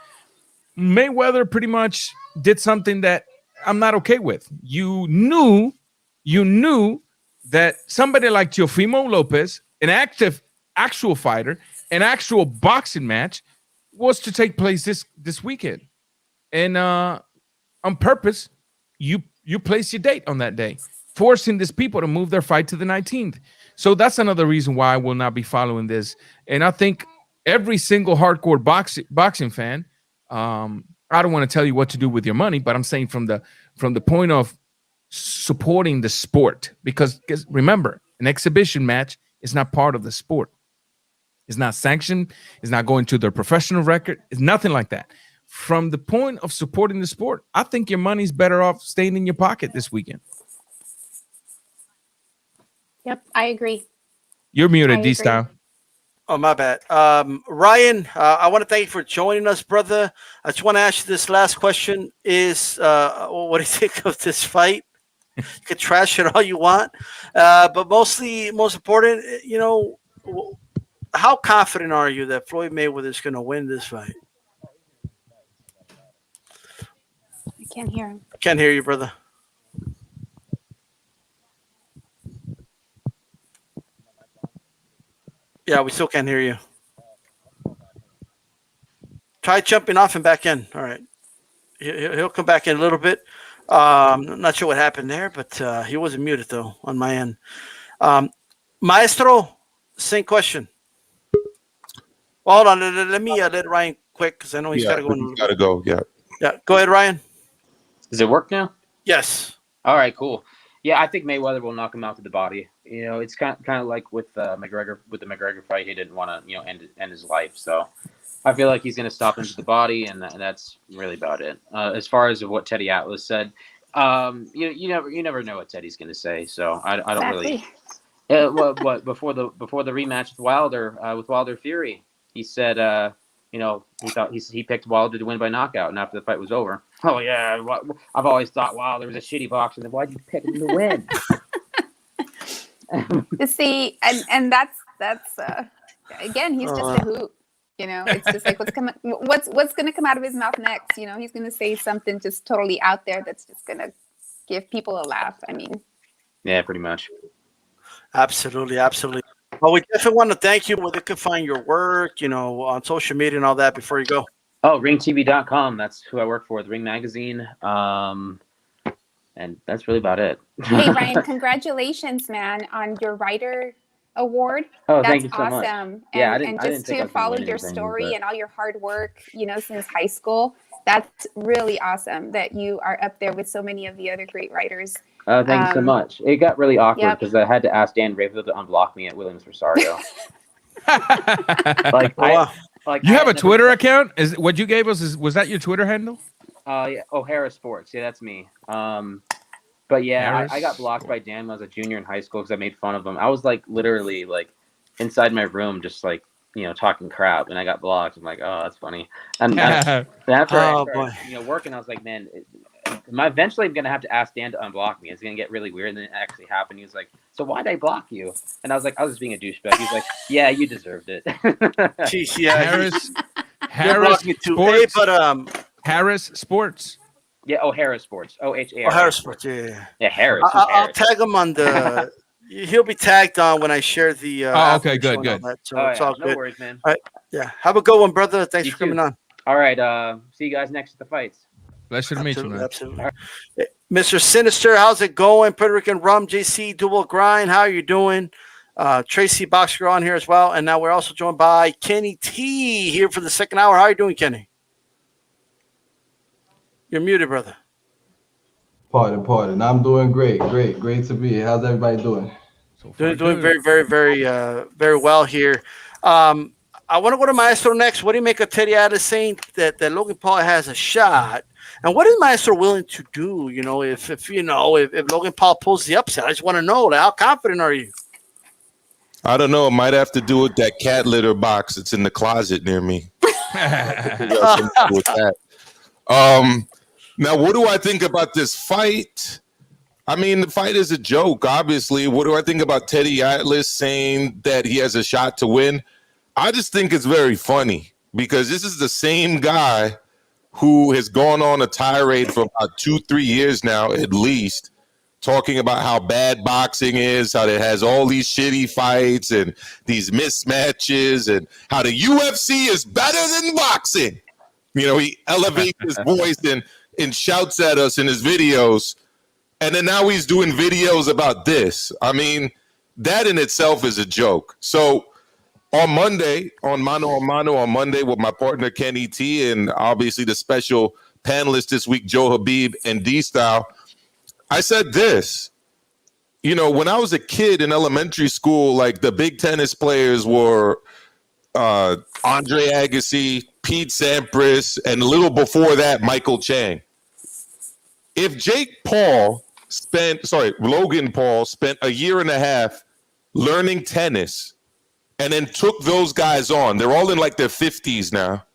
Mayweather pretty much did something that I'm not okay with. You knew that somebody like Teofimo Lopez, an actual fighter, an actual boxing match, was to take place this weekend. And on purpose, you place your date on that day, forcing these people to move their fight to the 19th. So that's another reason why I will not be following this. And I think every single hardcore boxing fan, I don't want to tell you what to do with your money, but I'm saying from the point of supporting the sport, because remember, an exhibition match is not part of the sport. It's not sanctioned. It's not going to their professional record. It's nothing like that. From the point of supporting the sport, I think your money's better off staying in your pocket this weekend. Yep, I agree. You're muted, D-Style. Oh, my bad. Ryan, I want to thank you for joining us, brother. I just want to ask you this last question is, what do you think of this fight? You can trash it all you want. But most important, you know, how confident are you that Floyd Mayweather is going to win this fight? I can't hear him. Can't hear you, brother. Yeah, we still can't hear you. Try jumping off and back in. All right. He'll come back in a little bit. I'm not sure what happened there, but he wasn't muted, though, on my end. Maestro, same question. Well, hold on. Let me let Ryan quick because I know he's got to go. He's got to go. Yeah. Yeah. Go ahead, Ryan. Does it work now? Yes. All right, cool. Yeah, I think Mayweather will knock him out to the body. You know, it's kind of like with McGregor. With the McGregor fight, he didn't want to, end his life. So I feel like he's going to stop him to the body, and that's really about it. As far as what Teddy Atlas said, you never know what Teddy's going to say. So I don't really. What before the rematch with Wilder Fury, he said, he thought he picked Wilder to win by knockout, and after the fight was over, oh yeah, I've always thought Wilder was a shitty boxer. Then why'd you pick him to win? See, and that's again, he's just a hoop. It's just like what's going to come out of his mouth next. He's going to say something just totally out there that's just going to give people a laugh. I mean, yeah, pretty much. Absolutely. Well, we definitely want to thank you. Where they could find your work, on social media and all that before you go. Oh, ringtv.com. That's who I work for, the Ring Magazine. And that's really about it. Hey, Ryan, congratulations, man, on your writer award. Oh, that's thank you so awesome. much. And, yeah, and just to follow your story and all your hard work, since high school, that's really awesome that you are up there with so many of the other great writers. Thank you so much. It got really awkward because I had to ask Dan Ravel to unblock me at Williams Rosario. You have a Twitter account? Is what you gave us? Was that your Twitter handle? Yeah, O'Hara Sports. Yeah, that's me. But yeah, I got blocked by Dan when I was a junior in high school because I made fun of him. I was literally inside my room, just talking crap, and I got blocked. I'm like, oh, that's funny. And after I started, working, I was like, man. Eventually, I'm gonna have to ask Dan to unblock me. It's gonna get really weird, and then it actually happened. He was like, "So why'd I block you?" And I was like, "I was just being a douchebag." He's like, "Yeah, you deserved it." Jeez, yeah, Harris Sports. Harris Sports. Yeah, O'Hara Sports. OHARS. O'Hara Sports. Yeah. Yeah, Harris. I'll tag him on the. He'll be tagged on when I share the. Okay, good. So it's all no good. worries, man. All right, yeah. Have a good one, brother. Thanks for coming on. All right. See you guys next at the fights. Pleasure to meet you, man. Absolutely. Mr. Sinister, how's it going? Puerto Rican Rum, JC, Dual Grind, how are you doing? Tracy Boxer on here as well. And now we're also joined by Kenny T here for the second hour. How are you doing, Kenny? You're muted, brother. Pardon. I'm doing great to be here. How's everybody doing? Doing very, very, very, very well here. I want to go to Maestro next. What do you make of Teddy Atlas saying that Logan Paul has a shot? And what is Maestro willing to do? If Logan Paul pulls the upset, I just want to know, how confident are you? I don't know. It might have to do with that cat litter box that's in the closet near me. With that. Now, what do I think about this fight? I mean, the fight is a joke, obviously. What do I think about Teddy Atlas saying that he has a shot to win? I just think it's very funny because this is the same guy who has gone on a tirade for about 2-3 years now, at least, talking about how bad boxing is, how it has all these shitty fights and these mismatches, and how the UFC is better than boxing. He elevates his voice and shouts at us in his videos. And then now he's doing videos about this. I mean, that in itself is a joke. So on Monday, on Mano a Mano on Monday with my partner Kenny T and obviously the special panelist this week, Joe Habib and D-Style, I said this. When I was a kid in elementary school, the big tennis players were Andre Agassi, Pete Sampras, and a little before that, Michael Chang. If Logan Paul spent a year and a half learning tennis and then took those guys on, they're all in their 50s now,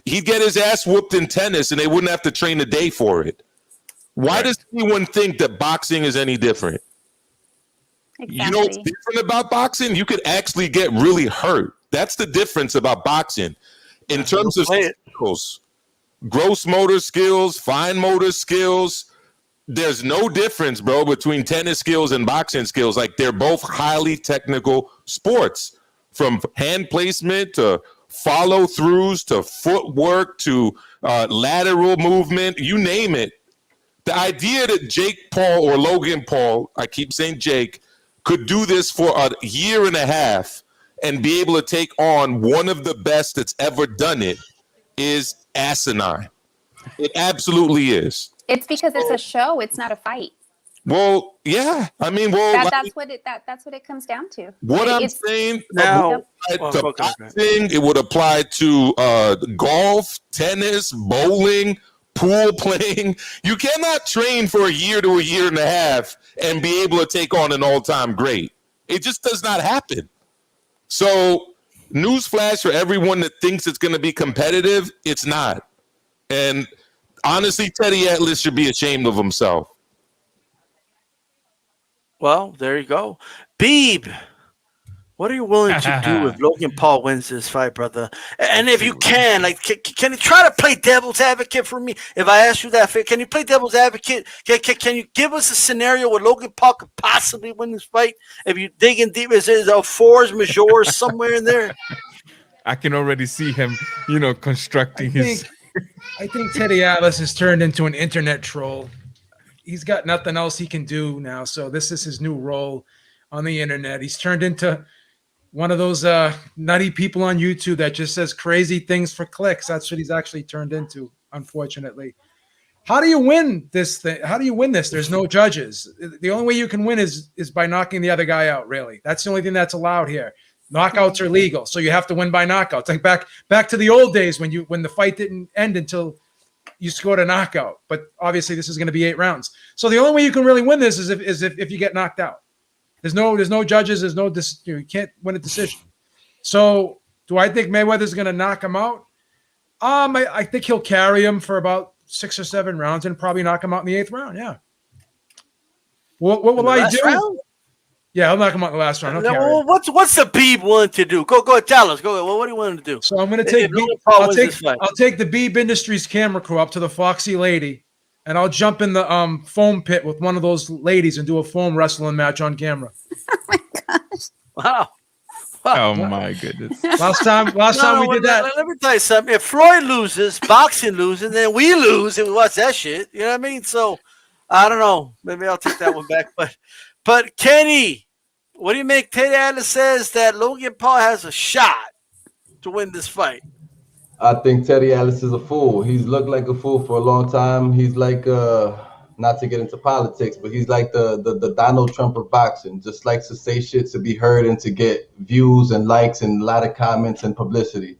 he'd get his ass whooped in tennis and they wouldn't have to train a day for it. Why does anyone think that boxing is any different? Exactly. You know what's different about boxing? You could actually get really hurt. That's the difference about boxing. In terms of skills, gross motor skills, fine motor skills, there's no difference, bro, between tennis skills and boxing skills. They're both highly technical sports. from hand placement to follow throughs to footwork to lateral movement, you name it. The idea that Jake Paul or Logan Paul, I keep saying Jake, could do this for a year and a half and be able to take on one of the best that's ever done it is asinine. It absolutely is. It's because it's a show. It's not a fight. Well, yeah. I mean, that's what it comes down to. What I'm saying now, to boxing, it would apply to golf, tennis, bowling, pool playing. You cannot train for a year to a year and a half and be able to take on an all-time great. It just does not happen. So, newsflash for everyone that thinks it's going to be competitive, it's not. And honestly, Teddy Atlas should be ashamed of himself. Well, there you go. Beeb, what are you willing to do if Logan Paul wins this fight, brother? And if you can, like, can you try to play devil's advocate for me? If I ask you that, can you play devil's advocate? Can you give us a scenario where Logan Paul could possibly win this fight? If you dig in deep, is there a force majeure somewhere in there? I can already see him, constructing his. I think Teddy Atlas has turned into an internet troll. He's got nothing else he can do now, so this is his new role on the internet. He's turned into one of those nutty people on YouTube that just says crazy things for clicks. That's what he's actually turned into, unfortunately. How do you win this thing? How do you win this? There's no judges. The only way you can win is by knocking the other guy out, really. That's the only thing that's allowed here. Knockouts are legal, so you have to win by knockouts. Like back to the old days when the fight didn't end until you scored a knockout. But obviously this is going to be 8 rounds. So the only way you can really win this is if you get knocked out. There's no judges. There's no you can't win a decision. So do I think Mayweather's going to knock him out? I think he'll carry him for about 6 or 7 rounds and probably knock him out in the 8th round. Yeah. What will I do? Round? Yeah, I'll knock him out in the last round. Well, what's the Beeb willing to do? Go ahead, tell us. Go ahead. Well, what are you willing to do? So I'm going to take I'll take the Beeb Industries camera crew up to the Foxy Lady, and I'll jump in the foam pit with one of those ladies and do a foam wrestling match on camera. Oh my gosh! Wow. Oh my goodness! Last time we did that. Let me tell you something. If Floyd loses, boxing loses, then we lose and we watch that shit. You know what I mean? So I don't know. Maybe I'll take that one back. But Kenny, what do you make? Teddy Atlas says that Logan Paul has a shot to win this fight. I think Teddy Atlas is a fool. He's looked like a fool for a long time. He's like, not to get into politics, but he's like the Donald Trump of boxing. Just likes to say shit to be heard and to get views and likes and a lot of comments and publicity.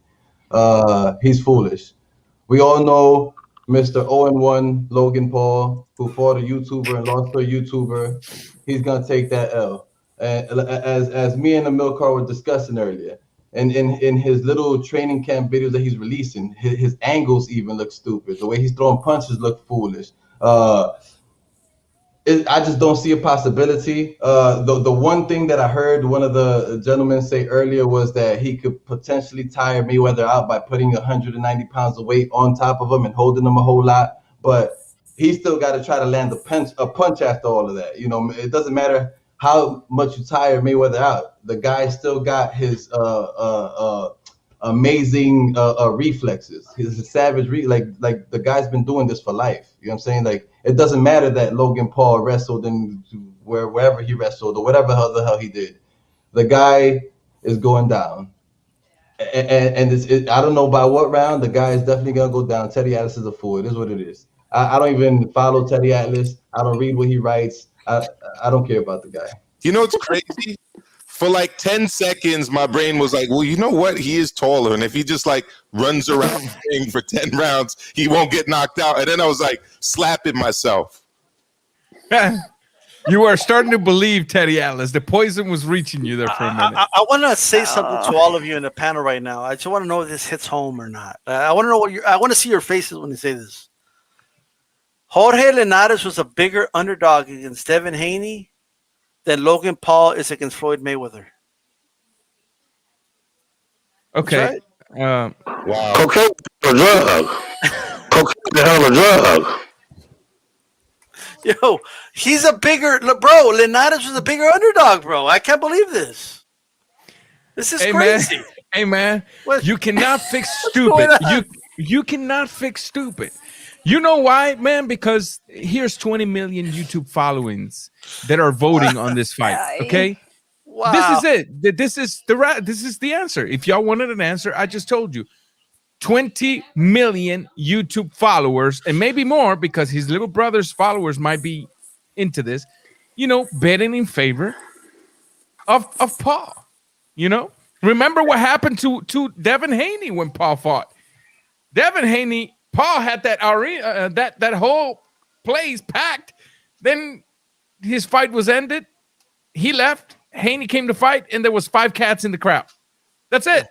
He's foolish. We all know Mr. 0-1 Logan Paul, who fought a YouTuber and lost to a YouTuber. He's gonna take that L. As me and Emil Carr were discussing earlier, and in his little training camp videos that he's releasing, his angles even look stupid. The way he's throwing punches look foolish. I just don't see a possibility. The one thing that I heard one of the gentlemen say earlier was that he could potentially tire Mayweather out by putting 190 pounds of weight on top of him and holding him a whole lot. But he's still got to try to land a punch after all of that. It doesn't matter how much you tire Mayweather out. The guy still got his amazing reflexes. His savage like the guy's been doing this for life. You know what I'm saying? Like, it doesn't matter that Logan Paul wrestled in wherever he wrestled or whatever the hell he did. The guy is going down. And I don't know by what round. The guy is definitely gonna go down. Teddy Atlas is a fool. It is what it is. I don't even follow Teddy Atlas. I don't read what he writes. I don't care about the guy. You know, it's crazy. For like 10 seconds, my brain was like, well, you know what? He is taller. And if he just like runs around for 10 rounds, he won't get knocked out. And then I was like slapping myself. You are starting to believe Teddy Atlas. The poison was reaching you there for a minute. I want to say something to all of you in the panel right now. I just want to know if this hits home or not. I want to know I want to see your faces when you say this. Jorge Linares was a bigger underdog against Devin Haney than Logan Paul is against Floyd Mayweather. Okay. Wow. Cocaine is a drug. Cocaine is a hell of a drug. Yo, he's a bigger, bro. Linares was a bigger underdog, bro. I can't believe this. This is Hey, crazy. man. Hey, man. What- You cannot fix going stupid. on? You cannot fix stupid. You know why, man? Because here's 20 million YouTube followings that are voting on this fight. Okay. Wow. This is it. This is the answer. If y'all wanted an answer, I just told you. 20 million YouTube followers, and maybe more because his little brother's followers might be into this, betting in favor of Paul. Remember what happened to Devin Haney when Paul fought. Devin Haney, Paul had that arena, that whole place packed. Then his fight was ended. He left. Haney came to fight, and there was 5 cats in the crowd. That's it.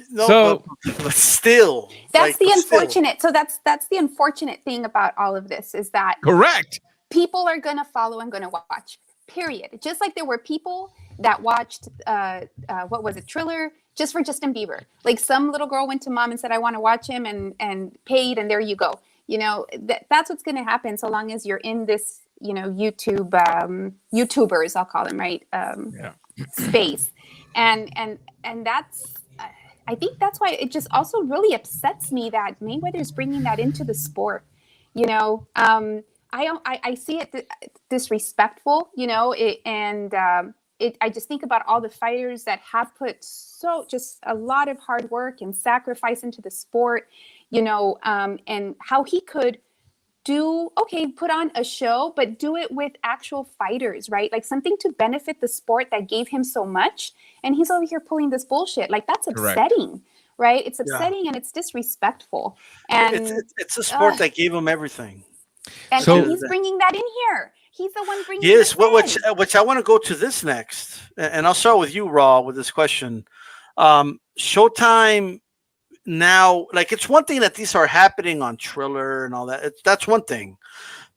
No, So- but still, That's the but still. unfortunate. So that's the unfortunate thing about all of this is that Correct. people are going to follow and going to watch, period. Just like there were people that watched, what was it, Triller, just for Justin Bieber. Like some little girl went to mom and said, I want to watch him and paid, and there you go. That's what's going to happen so long as you're in this, YouTubers, I'll call them, right? Space. And that's, I think that's why it just also really upsets me that Mayweather's bringing that into the sport. I see it disrespectful, I just think about all the fighters that have put just a lot of hard work and sacrifice into the sport, and how he could put on a show, but do it with actual fighters, right? Like something to benefit the sport that gave him so much. And he's over here pulling this bullshit. Like that's upsetting, right? It's upsetting and it's disrespectful. And it's a sport that gave him everything. And he's bringing that in here. He's the one bringing Yes, it in. which I want to go to this next. And I'll start with you, Raw, with this question. Showtime now, like it's one thing that these are happening on Triller and all that. That's one thing.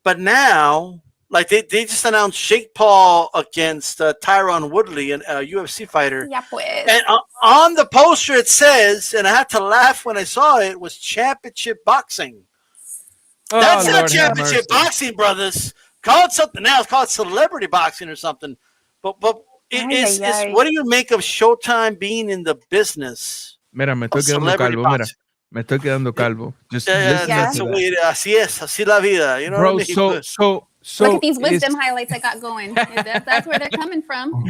But now, like they just announced Jake Paul against Tyron Woodley, a UFC fighter. Yeah, pues. And on the poster it says, and I had to laugh when I saw it, was championship boxing. That's not championship boxing, brothers. Call it something else. Call it celebrity boxing or something. But it's what do you make of Showtime being in the business? Mira, me estoy quedando calvo. Mira, me estoy quedando calvo. Just listen that's to the that. way. Así la vida. You know Bro, what I mean? so Look at these wisdom highlights I got going. That's where they're coming from.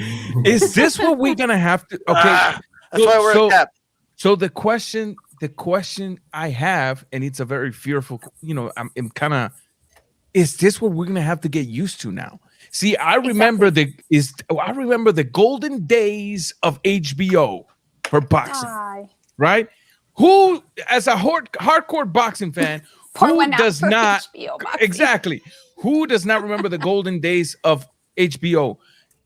Is this what we're gonna have to? Okay, that's why we're capped. So the question I have, and it's a very fearful. I'm kind of. Is this what we're gonna have to get used to now? See, I remember the golden days of HBO for boxing, right? Who, as a hardcore boxing fan, who does not exactly? Who does not remember the golden days of HBO?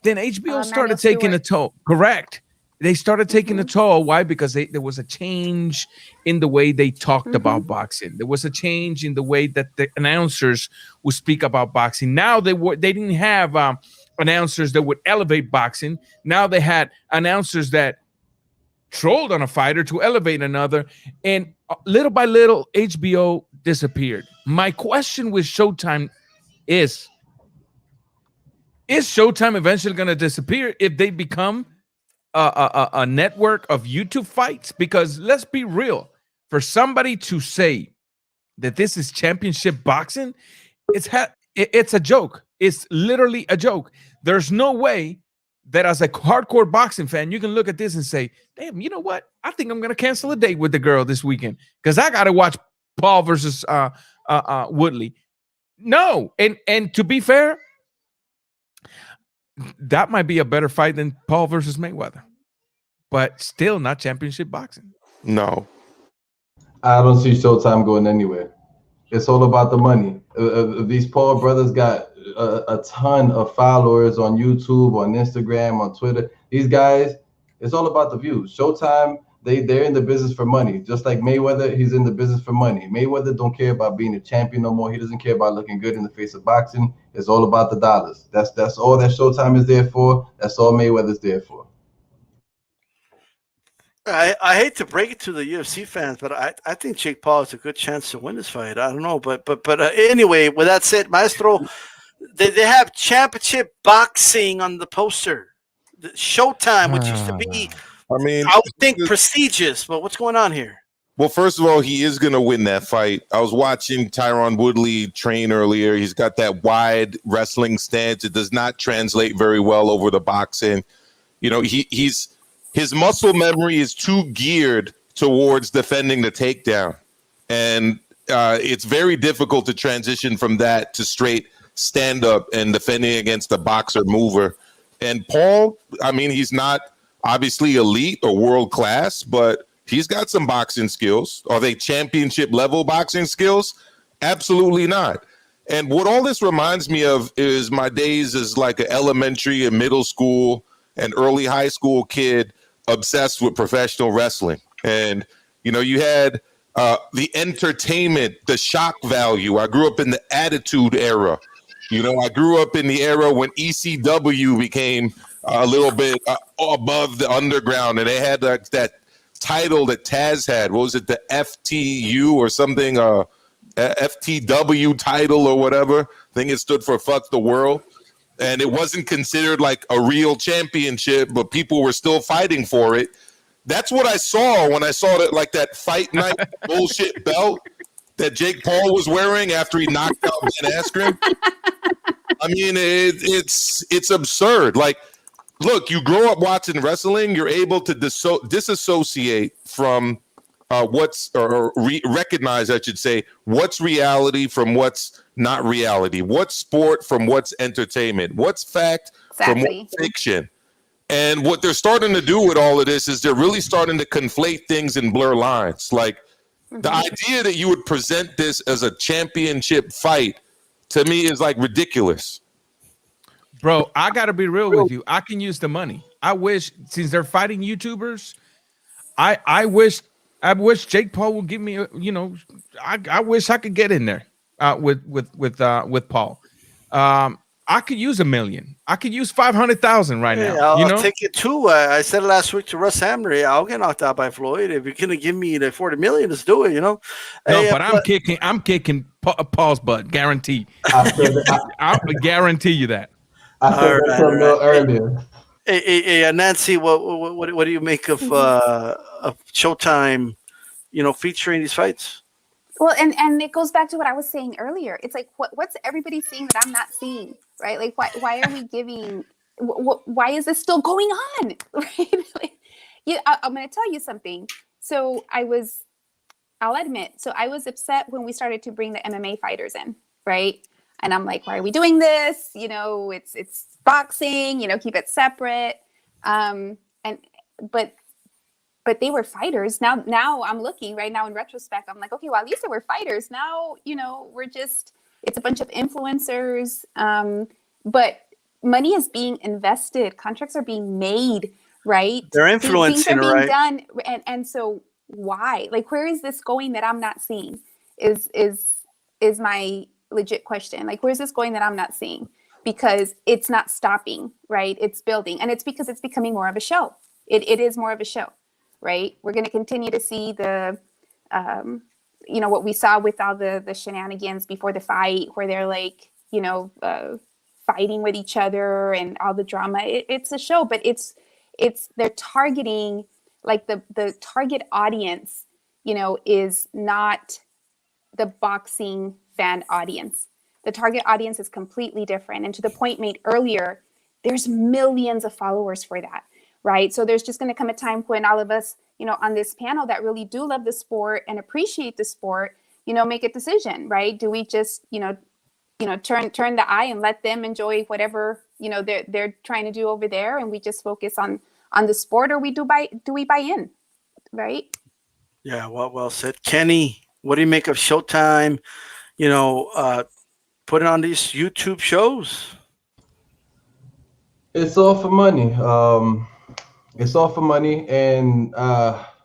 Then HBO started taking a toll. Correct. They started taking a toll. Why? Because there was a change in the way they talked about boxing. There was a change in the way that the announcers would speak about boxing. Now they didn't have announcers that would elevate boxing. Now they had announcers that trolled on a fighter to elevate another, and little by little HBO disappeared. My question with Showtime is Showtime eventually going to disappear if they become a network of YouTube fights? Because let's be real, for somebody to say that this is championship boxing, it's a joke. It's literally a joke. There's no way that as a hardcore boxing fan, you can look at this and say, damn, you know what? I think I'm going to cancel a date with the girl this weekend because I got to watch Paul versus Woodley. No. And to be fair, that might be a better fight than Paul versus Mayweather, but still not championship boxing. No. I don't see Showtime going anywhere. It's all about the money. These Paul brothers got a ton of followers on YouTube, on Instagram, on Twitter. These guys, it's all about the views. Showtime, they're in the business for money. Just like Mayweather, he's in the business for money. Mayweather don't care about being a champion no more. He doesn't care about looking good in the face of boxing. It's all about the dollars. That's all that Showtime is there for. That's all Mayweather's there for. I hate to break it to the UFC fans, but I think Jake Paul has a good chance to win this fight. I don't know, but anyway, with that said, Maestro, they have championship boxing on the poster. Showtime, which used to be, I mean, I would think, prestigious. But what's going on here? well, first of all, he is going to win that fight. I was watching Tyron Woodley train earlier. He's got that wide wrestling stance. It does not translate very well over the boxing. You know, his muscle memory is too geared towards defending the takedown. And it's very difficult to transition from that to straight stand-up and defending against a boxer mover. And Paul, I mean, he's not obviously elite or world-class, but he's got some boxing skills. Are they championship level boxing skills? Absolutely not. And what all this reminds me of is my days as like an elementary and middle school and early high school kid obsessed with professional wrestling. And, you know, you had the entertainment, the shock value. I grew up in the Attitude Era. You know, I grew up in the era when ECW became a little bit above the underground, and they had that title that Taz had. What was it, the FTU or something, FTW title or whatever? I think it stood for Fuck the World. And it wasn't considered like a real championship, but people were still fighting for it. That's what I saw when I saw that, like that Fight Night bullshit belt that Jake Paul was wearing after he knocked out Ben Askren. I mean, it's absurd. Like, look, you grow up watching wrestling, you're able to disassociate from recognize, I should say, what's reality from what's not reality, what's sport from what's entertainment, what's fact from what's fiction. And what they're starting to do with all of this is they're really starting to conflate things and blur lines. Like the idea that you would present this as a championship fight to me is like ridiculous. Bro, I got to be real with you. I can use the money. I wish, since they're fighting YouTubers, I wish Jake Paul would give me, I wish I could get in there with Paul. I could use $1 million. I could use 500,000 right now. I'll take it too. I said it last week to Russ Hamner. I'll get knocked out by Floyd. If you're gonna give me the 40 million, let's do it. You know. No, but I'm kicking Paul's butt. Guarantee. I'll guarantee you that. I said that earlier. Hey, Nancy, what do you make of Showtime? You know, featuring these fights. Well, and it goes back to what I was saying earlier. It's like, what's everybody seeing that I'm not seeing, right? Like, why are we giving? Why is this still going on, right? Like, I'm going to tell you something. So I'll admit, I was upset when we started to bring the MMA fighters in, right? And I'm like, why are we doing this? You know, it's boxing. You know, keep it separate. But they were fighters. Now I'm looking right now in retrospect. I'm like, okay, well, at least they were fighters. Now, you know, it's a bunch of influencers. But money is being invested. Contracts are being made, right? They're influencing, things are being right? done. And so why? Like, where is this going that I'm not seeing? Is my legit question. Like, where's this going that I'm not seeing? Because it's not stopping, right? It's building. And it's because it's becoming more of a show. It is more of a show. Right, we're going to continue to see the, what we saw with all the shenanigans before the fight, where they're like, fighting with each other and all the drama. It's a show, but they're targeting, like the target audience, is not the boxing fan audience. The target audience is completely different. And to the point made earlier, there's millions of followers for that. Right. So there's just going to come a time when all of us, on this panel that really do love the sport and appreciate the sport, make a decision. Right. Do we just, turn the eye and let them enjoy whatever, they're trying to do over there, and we just focus on the sport, or do we buy in? Right. Yeah. Well said. Kenny, what do you make of Showtime, putting on these YouTube shows? It's all for money. It's all for money, and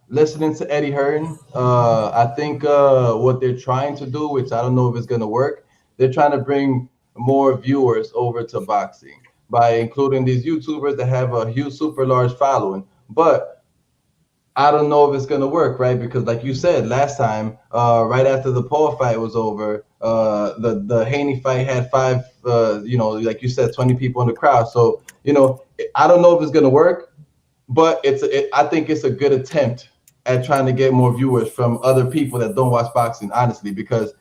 listening to Eddie Hearn, I think what they're trying to do, which I don't know if it's going to work, they're trying to bring more viewers over to boxing by including these YouTubers that have a huge, super large following. But I don't know if it's going to work, right? Because like you said last time, right after the Paul fight was over, The Haney fight had 5, like you said, 20 people in the crowd. So, I don't know if it's going to work, but I think it's a good attempt at trying to get more viewers from other people that don't watch boxing, honestly, because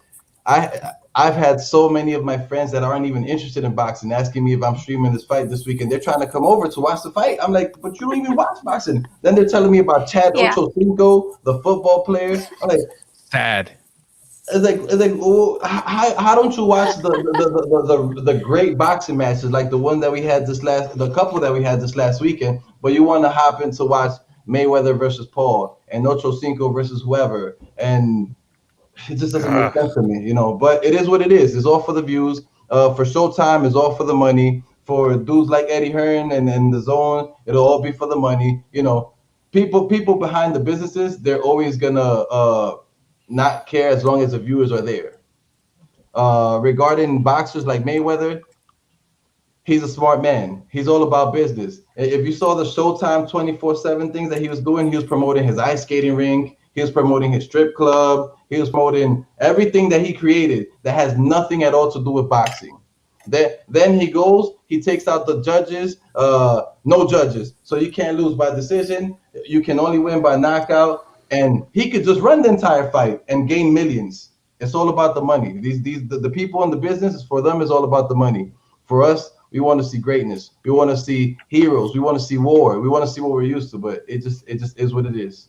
I've had so many of my friends that aren't even interested in boxing asking me if I'm streaming this fight this week, and they're trying to come over to watch the fight. I'm like, but you don't even watch boxing. Then they're telling me about Chad Ochocinco, the football player. I'm like, sad. It's like, well, how don't you watch the great boxing matches like the one that we had the couple that we had this last weekend, but you want to hop in to watch Mayweather versus Paul and Ochocinco versus whoever, and it just doesn't make sense to me, But it is what it is. It's all for the views. For Showtime, it's all for the money. For dudes like Eddie Hearn and DAZN, it'll all be for the money. People behind the businesses, they're always gonna not care as long as the viewers are there. Regarding boxers like Mayweather, he's a smart man. He's all about business. If you saw the Showtime 24/7 things that he was doing, he was promoting his ice skating rink. He was promoting his strip club. He was promoting everything that he created that has nothing at all to do with boxing. Then he takes out the judges, no judges. So you can't lose by decision. You can only win by knockout. And he could just run the entire fight and gain millions. It's all about the money. The people in the business, for them, is all about the money. For us, we want to see greatness. We want to see heroes. We want to see war. We want to see what we're used to. But it just is what it is.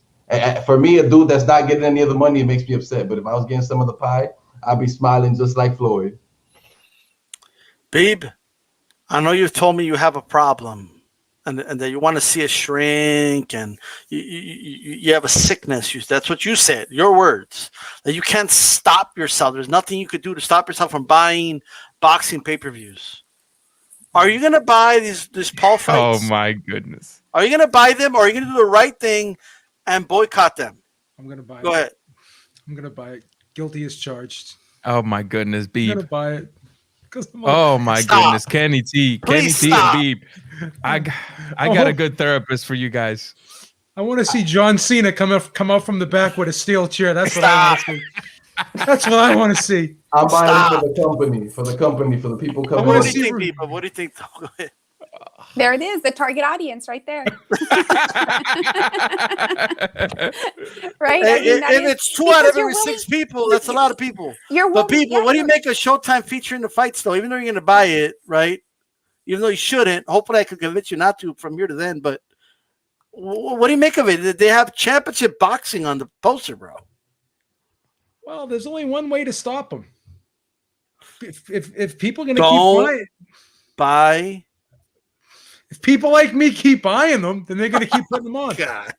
For me, a dude that's not getting any of the money, it makes me upset. But if I was getting some of the pie, I'd be smiling just like Floyd. Babe, I know you've told me you have a problem. And that you want to see it shrink, and you have a sickness. That's what you said, your words. That you can't stop yourself. There's nothing you could do to stop yourself from buying boxing pay-per-views. Are you going to buy these Paul fights? Oh, my goodness. Are you going to buy them, or are you going to do the right thing and boycott them? I'm going to buy it. Go ahead. I'm going to buy it. Guilty as charged. Oh, my goodness, Beeb. I'm going to buy it. Oh my goodness, Kenny T and Beeb. I got a good therapist for you guys. I want to see John Cena come out from the back with a steel chair. That's what I want to see. That's what I want to see. I'm buying it for the company, for the people coming. What do you think, people? What do you think? There it is, the target audience right there. Right? If it's 2 out of every 6 people, that's a lot of people. But people, what do you make a Showtime featuring the fights, though? Even though you're going to buy it, right? Even though you shouldn't. Hopefully I could convince you not to from here to then. But what do you make of it? They have championship boxing on the poster, bro. Well, there's only one way to stop them. If people are going to keep buying, if people like me keep buying them, then they're going to keep putting them on. God.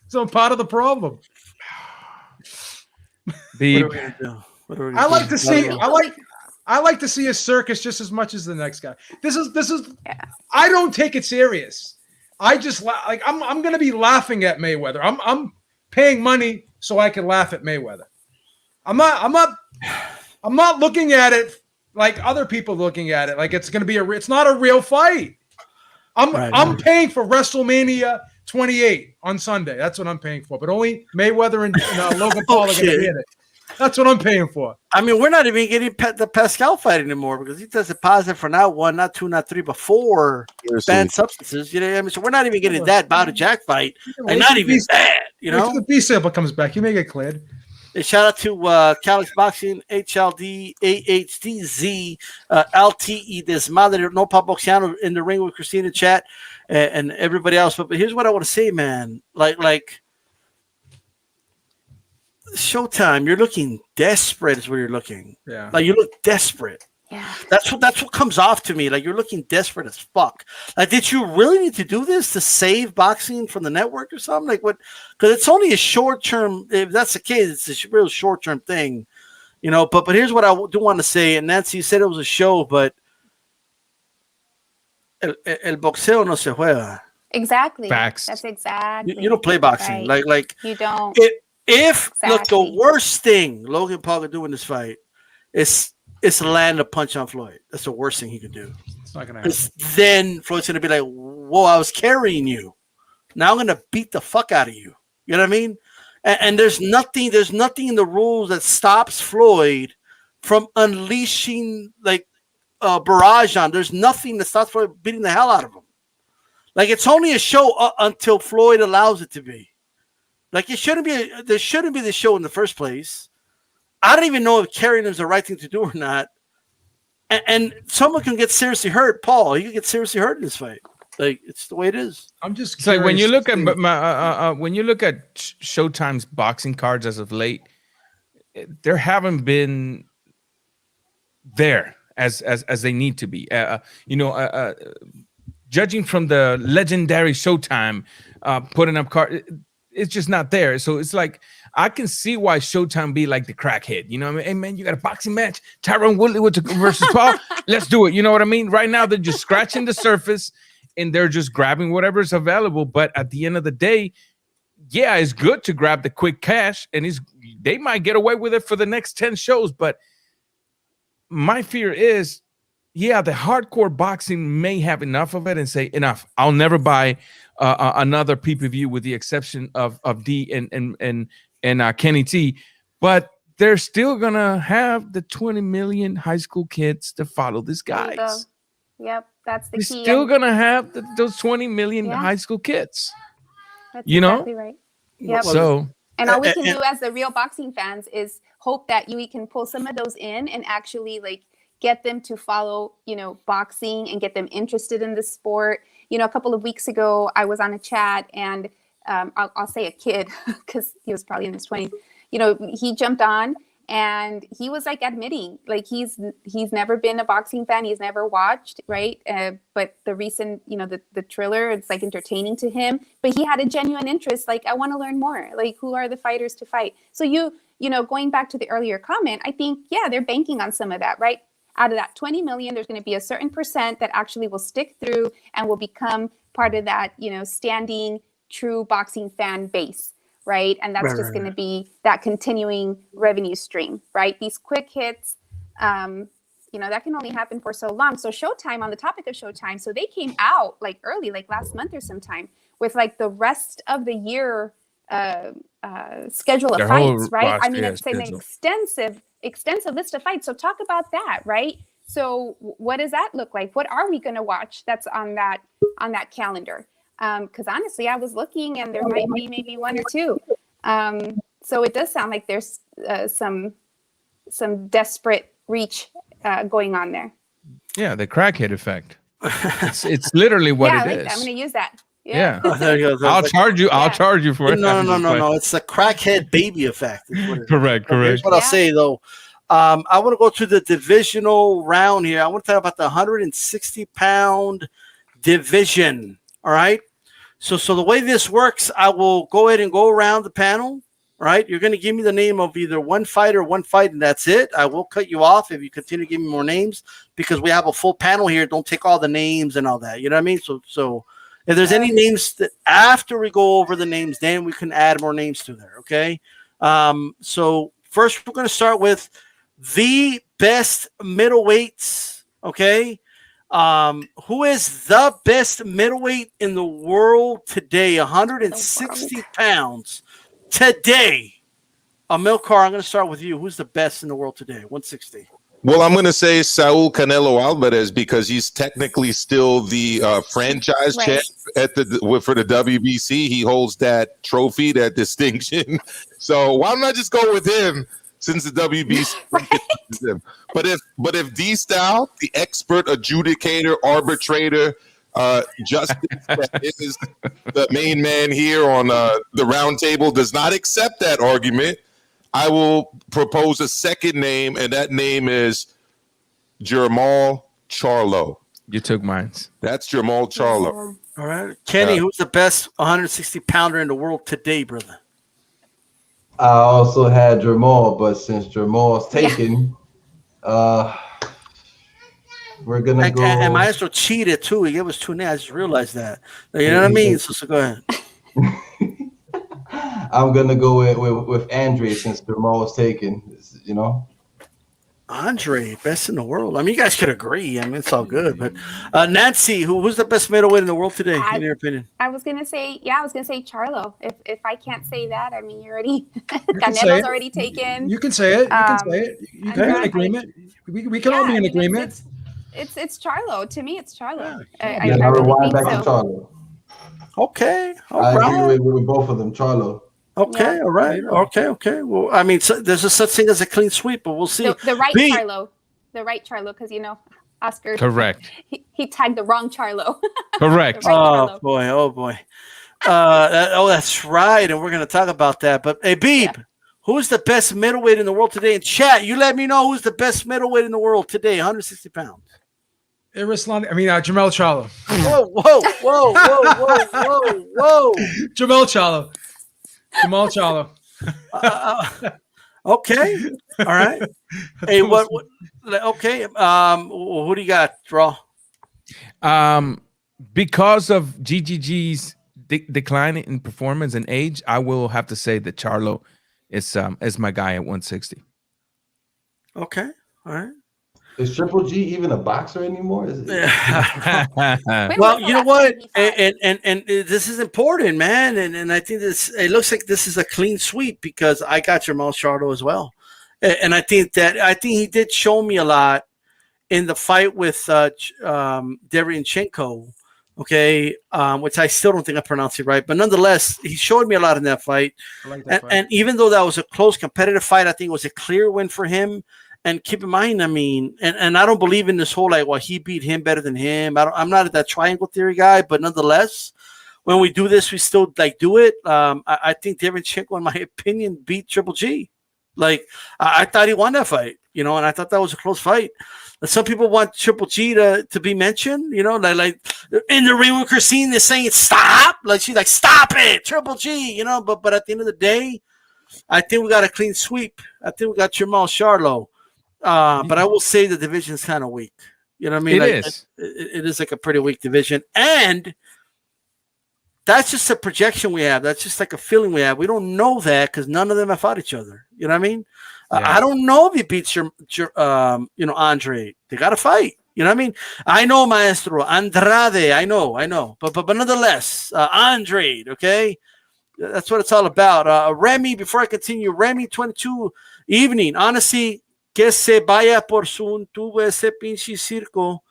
So I'm part of the problem. I like to see a circus just as much as the next guy. This is. I don't take it serious. I just I'm going to be laughing at Mayweather. I'm paying money so I can laugh at Mayweather. I'm not looking at it like other people looking at it. Like it's going to be it's not a real fight. I'm paying for WrestleMania 28 on Sunday. That's what I'm paying for. But only Mayweather and Logan Paul are going to be in it. That's what I'm paying for. I mean, we're not even getting the Pascal fight anymore because he tested positive for not 1, not 2, not 3, but 4 banned substances. You know what I mean? So we're not even getting that Bow to Jack fight. Like, not even that. You know, the B sample comes back, you may get cleared. And shout out to Calix Boxing, HLD, AHDZ, LTE, Desmadre, No Pop Boxiano in the ring with Christina Chat and everybody else. But here's what I want to say, man. Like Showtime, you're looking desperate is where you're looking. Yeah. Like you look desperate. Yeah. That's what comes off to me. Like you're looking desperate as fuck. Like, did you really need to do this to save boxing from the network or something? Like what? Because it's only a short term. If that's the case, it's a real short term thing, you know. But here's what I do want to say. And Nancy said it was a show, but el boxeo no se juega. Exactly. Facts. That's exactly. You don't play boxing. Right. Like you don't. Look, the worst thing Logan Paul could do in this fight is land a punch on Floyd. That's the worst thing he could do. It's not gonna happen. Then Floyd's gonna be like, "Whoa, I was carrying you. Now I'm gonna beat the fuck out of you." You know what I mean? And there's nothing in the rules that stops Floyd from unleashing like barrage on. There's nothing that stops Floyd beating the hell out of him. Like it's only a show until Floyd allows it to be. Like it shouldn't be. There shouldn't be the show in the first place. I don't even know if carrying him is the right thing to do or not. And someone can get seriously hurt. Paul, he could get seriously hurt in this fight. Like it's the way it is. I'm just It's like when you look curious at when you look at Showtime's boxing cards as of late, there haven't been there as they need to be. Judging from the legendary Showtime putting up card, it's just not there. So it's like I can see why Showtime be like the crackhead. You know what I mean? Hey man, you got a boxing match, Tyrone Woodley versus Paul. Let's do it. You know what I mean? Right now they're just scratching the surface and they're just grabbing whatever's available. But at the end of the day, yeah, it's good to grab the quick cash, and they might get away with it for the next 10 shows. But my fear is, yeah, the hardcore boxing may have enough of it and say, enough. I'll never buy another pay-per-view with the exception of D and Kenny T. But they're still gonna have the 20 million high school kids to follow this guys. Yep, that's the They're key. still gonna have those 20 million high school kids. That's you exactly know, right. Yep. So. And all we can do as the real boxing fans is hope that we can pull some of those in and actually like get them to follow, boxing and get them interested in the sport. A couple of weeks ago, I was on a chat and I'll say a kid because he was probably in his 20s. He jumped on and he was like admitting like he's never been a boxing fan. He's never watched, right? But the recent, the thriller, it's like entertaining to him. But he had a genuine interest. Like, I want to learn more. Like, who are the fighters to fight? So going back to the earlier comment, I think, yeah, they're banking on some of that, right? Out of that 20 million, there's going to be a certain percent that actually will stick through and will become part of that, standing true boxing fan base. Right. And that's just going to be that continuing revenue stream. Right. These quick hits, that can only happen for so long. So Showtime, on the topic of Showtime, so they came out like early, like last month or sometime, with like the rest of the year schedule of fights. Right. I mean, it's an extensive list of fights. So talk about that. Right. So what does that look like? What are we going to watch that's on that calendar? Because honestly, I was looking and there might be maybe one or two. So it does sound like there's some desperate reach going on there. Yeah, the crackhead effect. It's literally what it is. I'm going to use that. Yeah. There you go. I'll charge you. I'll charge you for it. No. It's the crackhead baby effect. Correct. Here's what I'll say though. I want to go to the divisional round here. I want to talk about the 160-pound division. All right. So the way this works, I will go ahead and go around the panel. All right. You're going to give me the name of either one fighter or one fight, and that's it. I will cut you off if you continue to give me more names because we have a full panel here. Don't take all the names and all that. You know what I mean? So if there's any names that after we go over the names, then we can add more names to there. Okay. So first we're going to start with the best middleweights. Okay. Who is the best middleweight in the world today? 160 pounds today. Amilcar, I'm going to start with you. Who's the best in the world today? 160. Well, I'm going to say Saul Canelo Alvarez because he's technically still the franchise champ for the WBC. He holds that trophy, that distinction. So why don't I just go with him? Since the WBC, but if D Style, the expert adjudicator, arbitrator, justice that is the main man here on the round table does not accept that argument, I will propose a second name, and that name is Jermell Charlo. You took mine. That's Jermell Charlo. All right, Kenny, who's the best 160-pounder in the world today, brother? I also had Jermell, but since Jermell's taken, we're gonna go. And Maestro cheated too. He gave us two names. I just realized that. You know what I mean? So go ahead. I'm gonna go with Andre since Jermell's taken. Andre, best in the world. I mean, you guys could agree. I mean, it's all good. But Nancy, who's the best middleweight in the world today, in your opinion? I was gonna say Charlo. If I can't say that, I mean, you already Canelo's already taken. You can say it. You can say it. You can be in agreement. We can all be in agreement. It's Charlo. To me, it's Charlo. I really rewind think back to Charlo. Okay. I agree with both of them, Charlo. Okay, Yeah. all right. Okay. Well, I mean, there's a such thing as a clean sweep, but we'll see. The right Charlo, because Oscar. Correct. He tagged the wrong Charlo. Correct. Oh boy. That's right, and we're gonna talk about that. But hey, Beeb, who's the best middleweight in the world today? In chat, you let me know who's the best middleweight in the world today, 160 pounds. Jermell Charlo. Whoa. Jermell Charlo. Okay. All right. Hey, what? Okay. Who do you got, Draw? Because of GGG's decline in performance and age, I will have to say that Charlo is my guy at 160. Okay. All right. Is Triple G even a boxer anymore? Well, you know what? And this is important, man. And I think it looks like this is a clean sweep because I got Jermell Charlo as well. And I think he did show me a lot in the fight with Derevyanchenko, okay, which I still don't think I pronounced it right. But nonetheless, he showed me a lot in that fight. I like that fight. And even though that was a close competitive fight, I think it was a clear win for him. And keep in mind, I mean, and I don't believe in this whole he beat him better than him. I'm not that triangle theory guy, but nonetheless, when we do this, we still do it. I think Derevyanchenko, in my opinion, beat Triple G. I thought he won that fight, and I thought that was a close fight. Some people want Triple G to be mentioned, like in the ring with Christine, they're saying stop, she's like stop it, Triple G, But at the end of the day, I think we got a clean sweep. I think we got Jermell Charlo. But I will say the division is kind of weak. You know what I mean? It is like a pretty weak division. And that's just a projection we have. That's just like a feeling we have. We don't know that because none of them have fought each other. You know what I mean? Yeah. I don't know if he beats Andre. They got to fight. You know what I mean? I know Maestro. Andrade. I know. But nonetheless, Andre, okay? That's what it's all about. Remy, before I continue, Remy 22 evening. Honestly, que se vaya por su tubo ese pinche circo.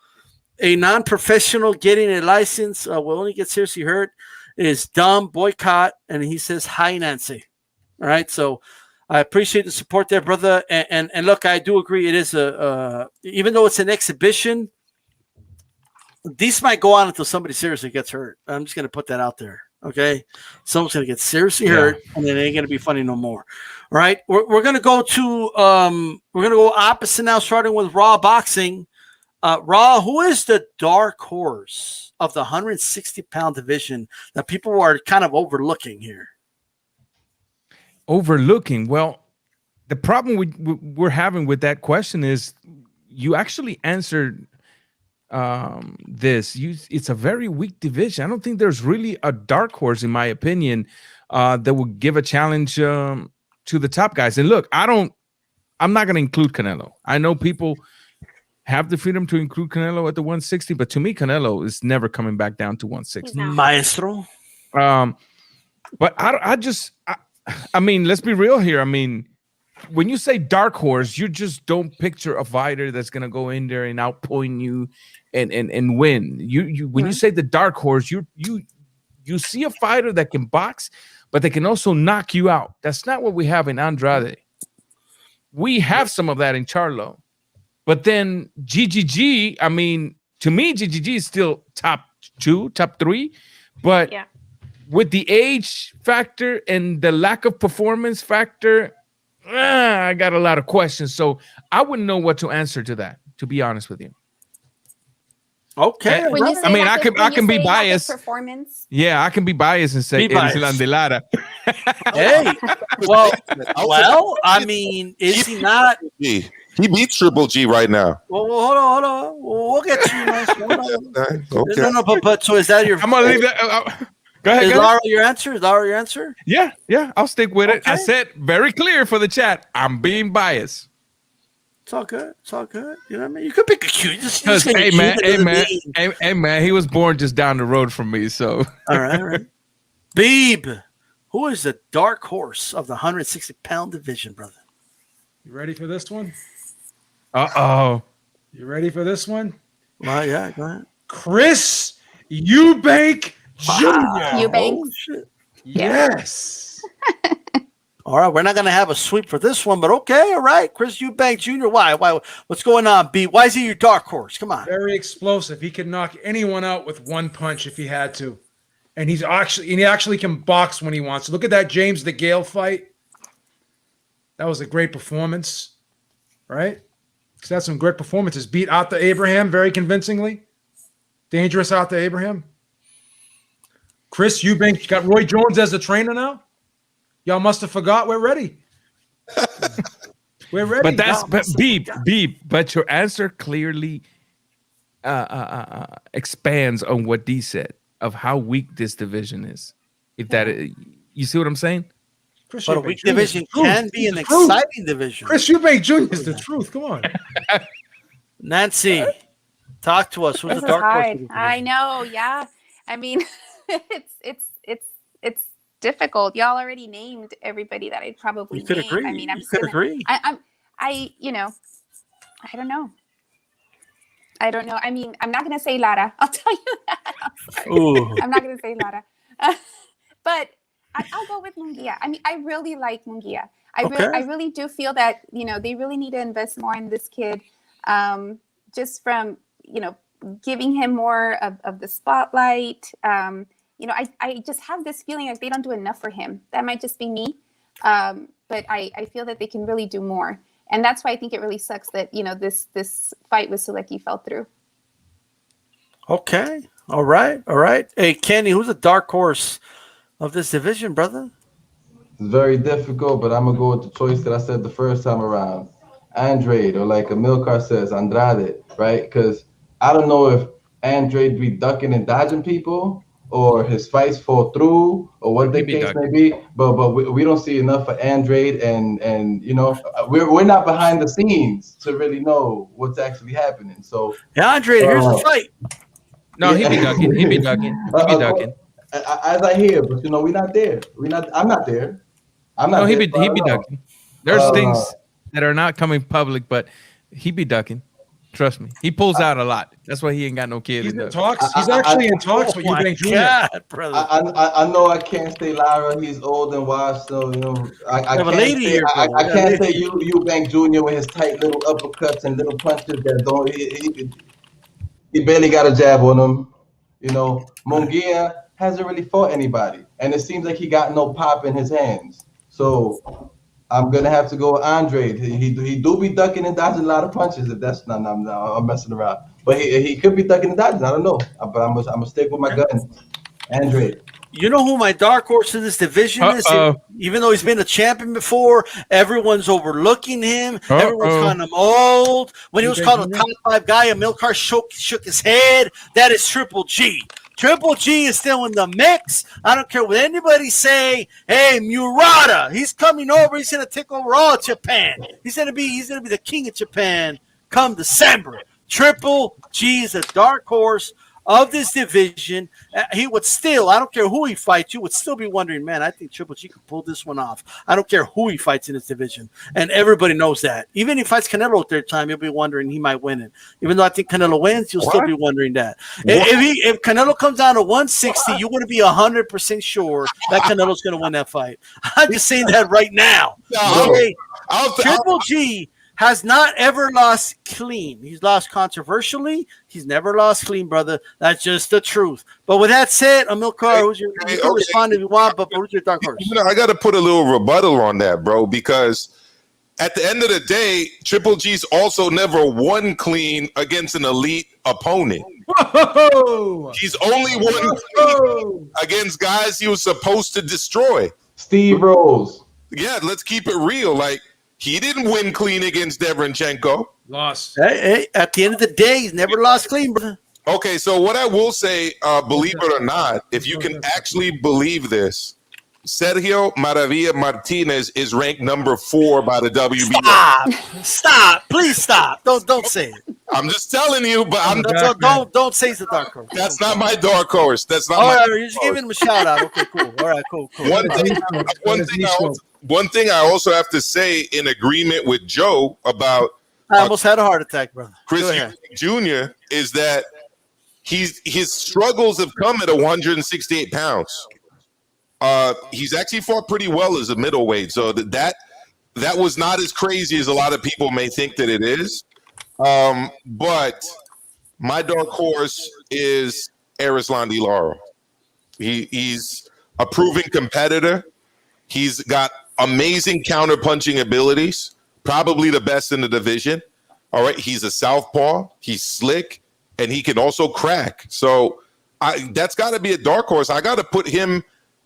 A non-professional getting a license will only get seriously hurt. Is dumb, boycott, and he says, hi, Nancy. All right, so I appreciate the support there, brother. And look, I do agree. It is even though it's an exhibition, these might go on until somebody seriously gets hurt. I'm just going to put that out there. Okay, someone's going to get seriously hurt, and then it ain't going to be funny no more. All right, we're going to go to opposite now, starting with Raw Boxing. Raw, who is the dark horse of the 160-pound division that people are kind of overlooking here? Overlooking? Well, the problem we're having with that question is you actually answered it's a very weak division. I don't think there's really a dark horse, in my opinion, that would give a challenge to the top guys. And look, I'm not going to include Canelo. I know people have the freedom to include Canelo at the 160, but to me, Canelo is never coming back down to 160. Maestro. But I mean, let's be real here. I mean, when you say dark horse, you just don't picture a fighter that's going to go in there and outpoint you and win. When you say the dark horse, you see a fighter that can box, but they can also knock you out. That's not what we have in Andrade. We have some of that in Charlo. But then GGG, I mean, to me, GGG is still top 2, top 3. But with the age factor and the lack of performance factor, I got a lot of questions. So I wouldn't know what to answer to that, to be honest with you. Okay. I mean, I can be biased. Performance. Yeah, I can be biased and say Eres el Andelara. Hey, well, I mean, is he not? He beats Triple G right now. Well, hold on. We'll get to you. Okay. No, but so is that your? I'm gonna leave that. Go ahead. Is Laura your answer? Is Laura your answer? Yeah, I'll stick with it. I said very clear for the chat. I'm being biased. It's all good. It's all good. You know what I mean? You could pick a Q. Because hey man, he was born just down the road from me. So all right. Beeb, who is the dark horse of the 160-pound division, brother? You ready for this one? Uh-oh. You ready for this one? Well, yeah, go ahead. Chris Eubank Jr. Eubank. Oh, shit. Yes. All right, we're not going to have a sweep for this one, but okay, all right. Chris Eubank Jr., why? What's going on, B? Why is he your dark horse? Come on. Very explosive. He can knock anyone out with one punch if he had to. And he actually can box when he wants to. Look at that James DeGale fight. That was a great performance, right? He's had some great performances. Beat Arthur Abraham very convincingly. Dangerous Arthur Abraham. Chris Eubank got Roy Jones as the trainer now. Y'all must have forgot. We're ready. We're ready. But your answer clearly expands on what D said of how weak this division is. If that you see what I'm saying? Chris but Eubank a weak Jr. division can be an truth. exciting division. Chris Eubank Jr. is the truth. Come on. Nancy, talk to us. Who's This the is dark horse? hard. of the division? I know. Yeah. I mean, it's difficult. Y'all already named everybody that I'd probably You could name. agree. I mean, I'm You just could gonna, agree. I don't know. I mean, I'm not gonna say Lara. I'll tell you that. I'm not gonna say Lara. But I'll go with Mungia. I mean, I really like Mungia. I really do feel that, they really need to invest more in this kid. Just from, giving him more of the spotlight. I just have this feeling like they don't do enough for him. That might just be me. But I feel that they can really do more. And that's why I think it really sucks that, this fight with Suleky fell through. Okay. All right. Hey, Kenny, who's the dark horse of this division, brother? It's very difficult, but I'm going to go with the choice that I said the first time around. Andrade, or like Amilcar says, Andrade, right? Because I don't know if Andrade be ducking and dodging people or his fights fall through or what the case may be, but we don't see enough for Andrade, and we're not behind the scenes to really know what's actually happening. So yeah, Andrade, here's the fight. No, he be ducking. As I hear, but we're not there. I'm not there. He be ducking. There's things that are not coming public, but he be ducking. Trust me, he pulls out a lot. That's why he ain't got no kids. He's in talks. He's actually in talks with Eubank Jr. God, brother. I know I can't say Lara. He's old and washed, so I can't say Eubank Jr. with his tight little uppercuts and little punches that don't. He barely got a jab on him. Mungia hasn't really fought anybody, and it seems like he got no pop in his hands. So I'm gonna have to go with Andre. He do be ducking and dodging a lot of punches. If that's not, I'm messing around. But he could be ducking and dodging. I don't know. But I'm gonna stick with my gun, Andre. You know who my dark horse in this division is? Even though he's been a champion before, everyone's overlooking him. Everyone's calling him old. When he was called a top 5 guy, Amilcar shook his head. That is Triple G. Triple G is still in the mix. I don't care what anybody say. Hey, Murata, he's coming over. He's gonna take over all Japan. He's gonna be the king of Japan come December. Triple G is a dark horse of this division. He would still, I don't care who he fights, you would still be wondering, man, I think Triple G could pull this one off. I don't care who he fights in this division. And everybody knows that. Even if he fights Canelo at third time, you'll be wondering he might win it. Even though I think Canelo wins, you'll still be wondering that. If Canelo comes down to 160, you want to be 100% sure that Canelo's going to win that fight. I'm just saying that right now. Triple G has not ever lost clean. He's lost controversially. He's never lost clean, brother. That's just the truth. But with that said, Amilcar, you can respond if you want, but who's your dark horse? I got to put a little rebuttal on that, bro, because at the end of the day, Triple G's also never won clean against an elite opponent. Whoa! He's only won clean against guys he was supposed to destroy. Steve Rose. Yeah, let's keep it real. Like, he didn't win clean against Deverenchenko. Lost. Hey, at the end of the day, he's never lost clean, brother. Okay, so what I will say, believe it or not, if you can actually believe this, Sergio Maravilla Martinez is ranked number 4 by the WBO. Stop! Please stop! Don't say it. I'm just telling you, but Don't say it's a dark horse. that's not my dark horse. That's not. All my right, you're just giving him a shout out. Okay, cool. All right, cool. One thing I also have to say in agreement with Joe about I almost had a heart attack, brother. Chris Jr. is that his struggles have come at 168 pounds. He's actually fought pretty well as a middleweight, so that was not as crazy as a lot of people may think that it is. But my dark horse is Erislandy Lara. He's a proven competitor. He's got amazing counter-punching abilities, probably the best in the division. All right, he's a southpaw. He's slick, and he can also crack. So that's got to be a dark horse. I got to put him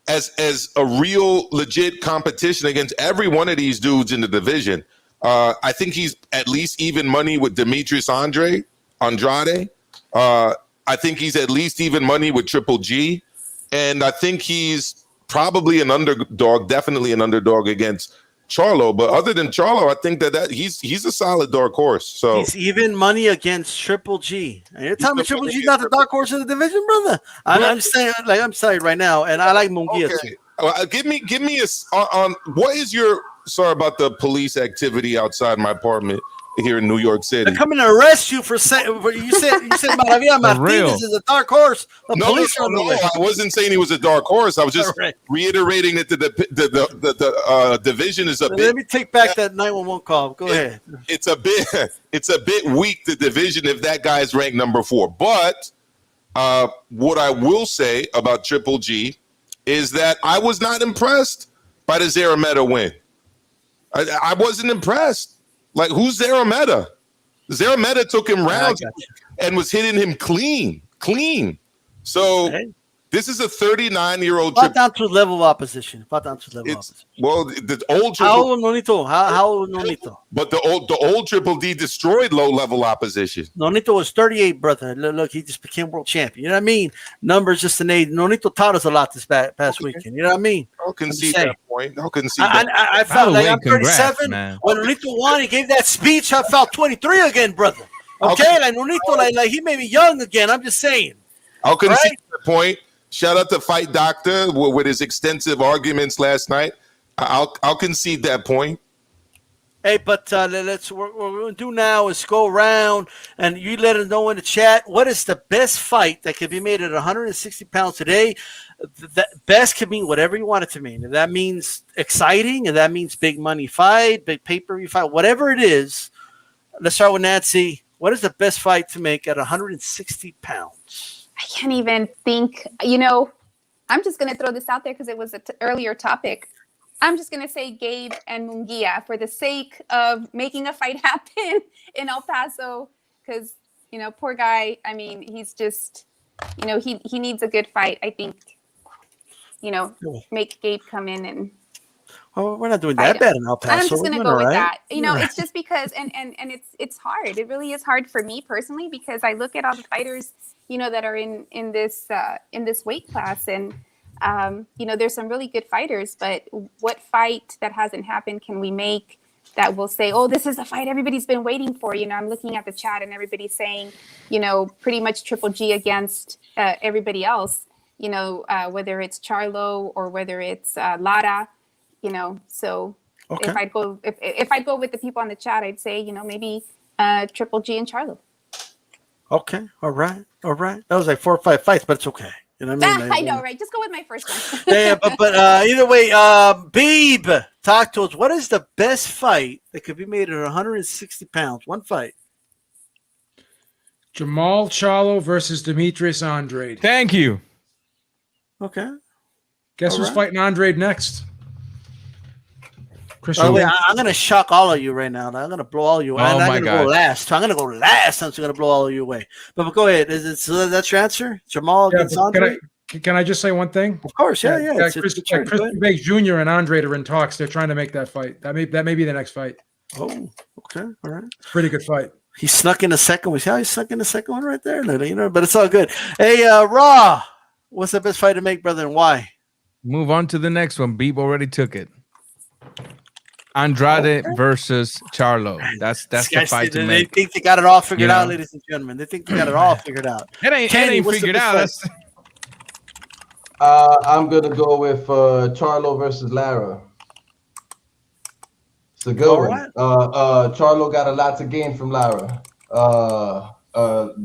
as a real legit competition against every one of these dudes in the division. I think he's at least even money with Demetrius Andrade. I think he's at least even money with Triple G. And I think he's probably an underdog, definitely an underdog against Charlo. But other than Charlo, I think that he's a solid dark horse. So he's even money against Triple G. And you're telling me Triple G's not the dark horse in the division, brother? I'm saying, I'm sorry right now, and I like Mungia too. Give me on what is your sorry about the police activity outside my apartment here in New York City. They're coming to arrest you for saying you said Maravilla Martinez is a dark horse. No, I wasn't saying he was a dark horse. I was just reiterating that the division is a bit. Let me take back that 911 call. Go ahead. It's a bit weak, the division, if that guy is ranked number 4. But what I will say about Triple G is that I was not impressed by the Zarameta win. I wasn't impressed. Like, who's Zarameta? Zarameta took him rounds and was hitting him clean. So this is a 39-year-old. Fought down to level of opposition. Well, the old Triple. How old Nonito? How old Nonito? But the old Triple D destroyed low-level opposition. Nonito was 38, brother. Look, he just became world champion. You know what I mean? Numbers just an age. Nonito taught us a lot this past weekend. You know what I mean? I'll concede that point. I felt like I'm 37. When Nonito won, he gave that speech. I felt 23 again, brother. Okay, like Nonito, like he made me young again. I'm just saying. I'll concede that point. Shout out to Fight Doctor with his extensive arguments last night. I'll concede that point. Hey, but what we're going to do now is go around and you let us know in the chat what is the best fight that can be made at 160 pounds today. The best can mean whatever you want it to mean. If that means exciting, if that means big money fight, big pay-per-view fight, whatever it is. Let's start with Nancy. What is the best fight to make at 160 pounds? I can't even think, I'm just going to throw this out there because it was an earlier topic. I'm just going to say Gabe and Mungia for the sake of making a fight happen in El Paso because, poor guy. I mean, he's just, he needs a good fight. I think, make Gabe come in and. Oh, we're not doing that bad in El Paso. I'm just going to go with that. It's just because, and it's hard. It really is hard for me personally because I look at all the fighters, that are in this weight class, and there's some really good fighters. But what fight that hasn't happened can we make that will say, oh, this is a fight everybody's been waiting for? I'm looking at the chat and everybody's saying, pretty much Triple G against everybody else. Whether it's Charlo or whether it's Lara. So if I'd go with the people on the chat, I'd say, maybe Triple G and Charlo. Okay. All right. That was like 4 or 5 fights, but it's okay. You know what I mean? I know, right? Just go with my first one. Yeah, but either way, Babe, talk to us. What is the best fight that could be made at 160 pounds? One fight. Jermell Charlo versus Demetrius Andrade. Thank you. Okay. Guess who's fighting Andrade next? I'm going to shock all of you right now. I'm going to blow all of you away. I'm going to go last. I'm going to go last. I'm going to blow all of you away. But go ahead. That's your answer? Jermell against Andrade? Can I just say one thing? Of course. Yeah. Chris Banks Jr. and Andrade are in talks. They're trying to make that fight. That may be the next fight. Oh, okay. All right. Pretty good fight. He snuck in the second one. See how he snuck in the second one right there? But it's all good. Hey, Raw, what's the best fight to make, brother, and why? Move on to the next one. Beep already took it. Andrade versus Charlo. That's the fight to they make. think they got it all figured out, ladies and gentlemen. They think they got it all figured out. It ain't figured out. That's... I'm gonna go with Charlo versus Lara. It's a good one. Charlo got a lot to gain from Lara.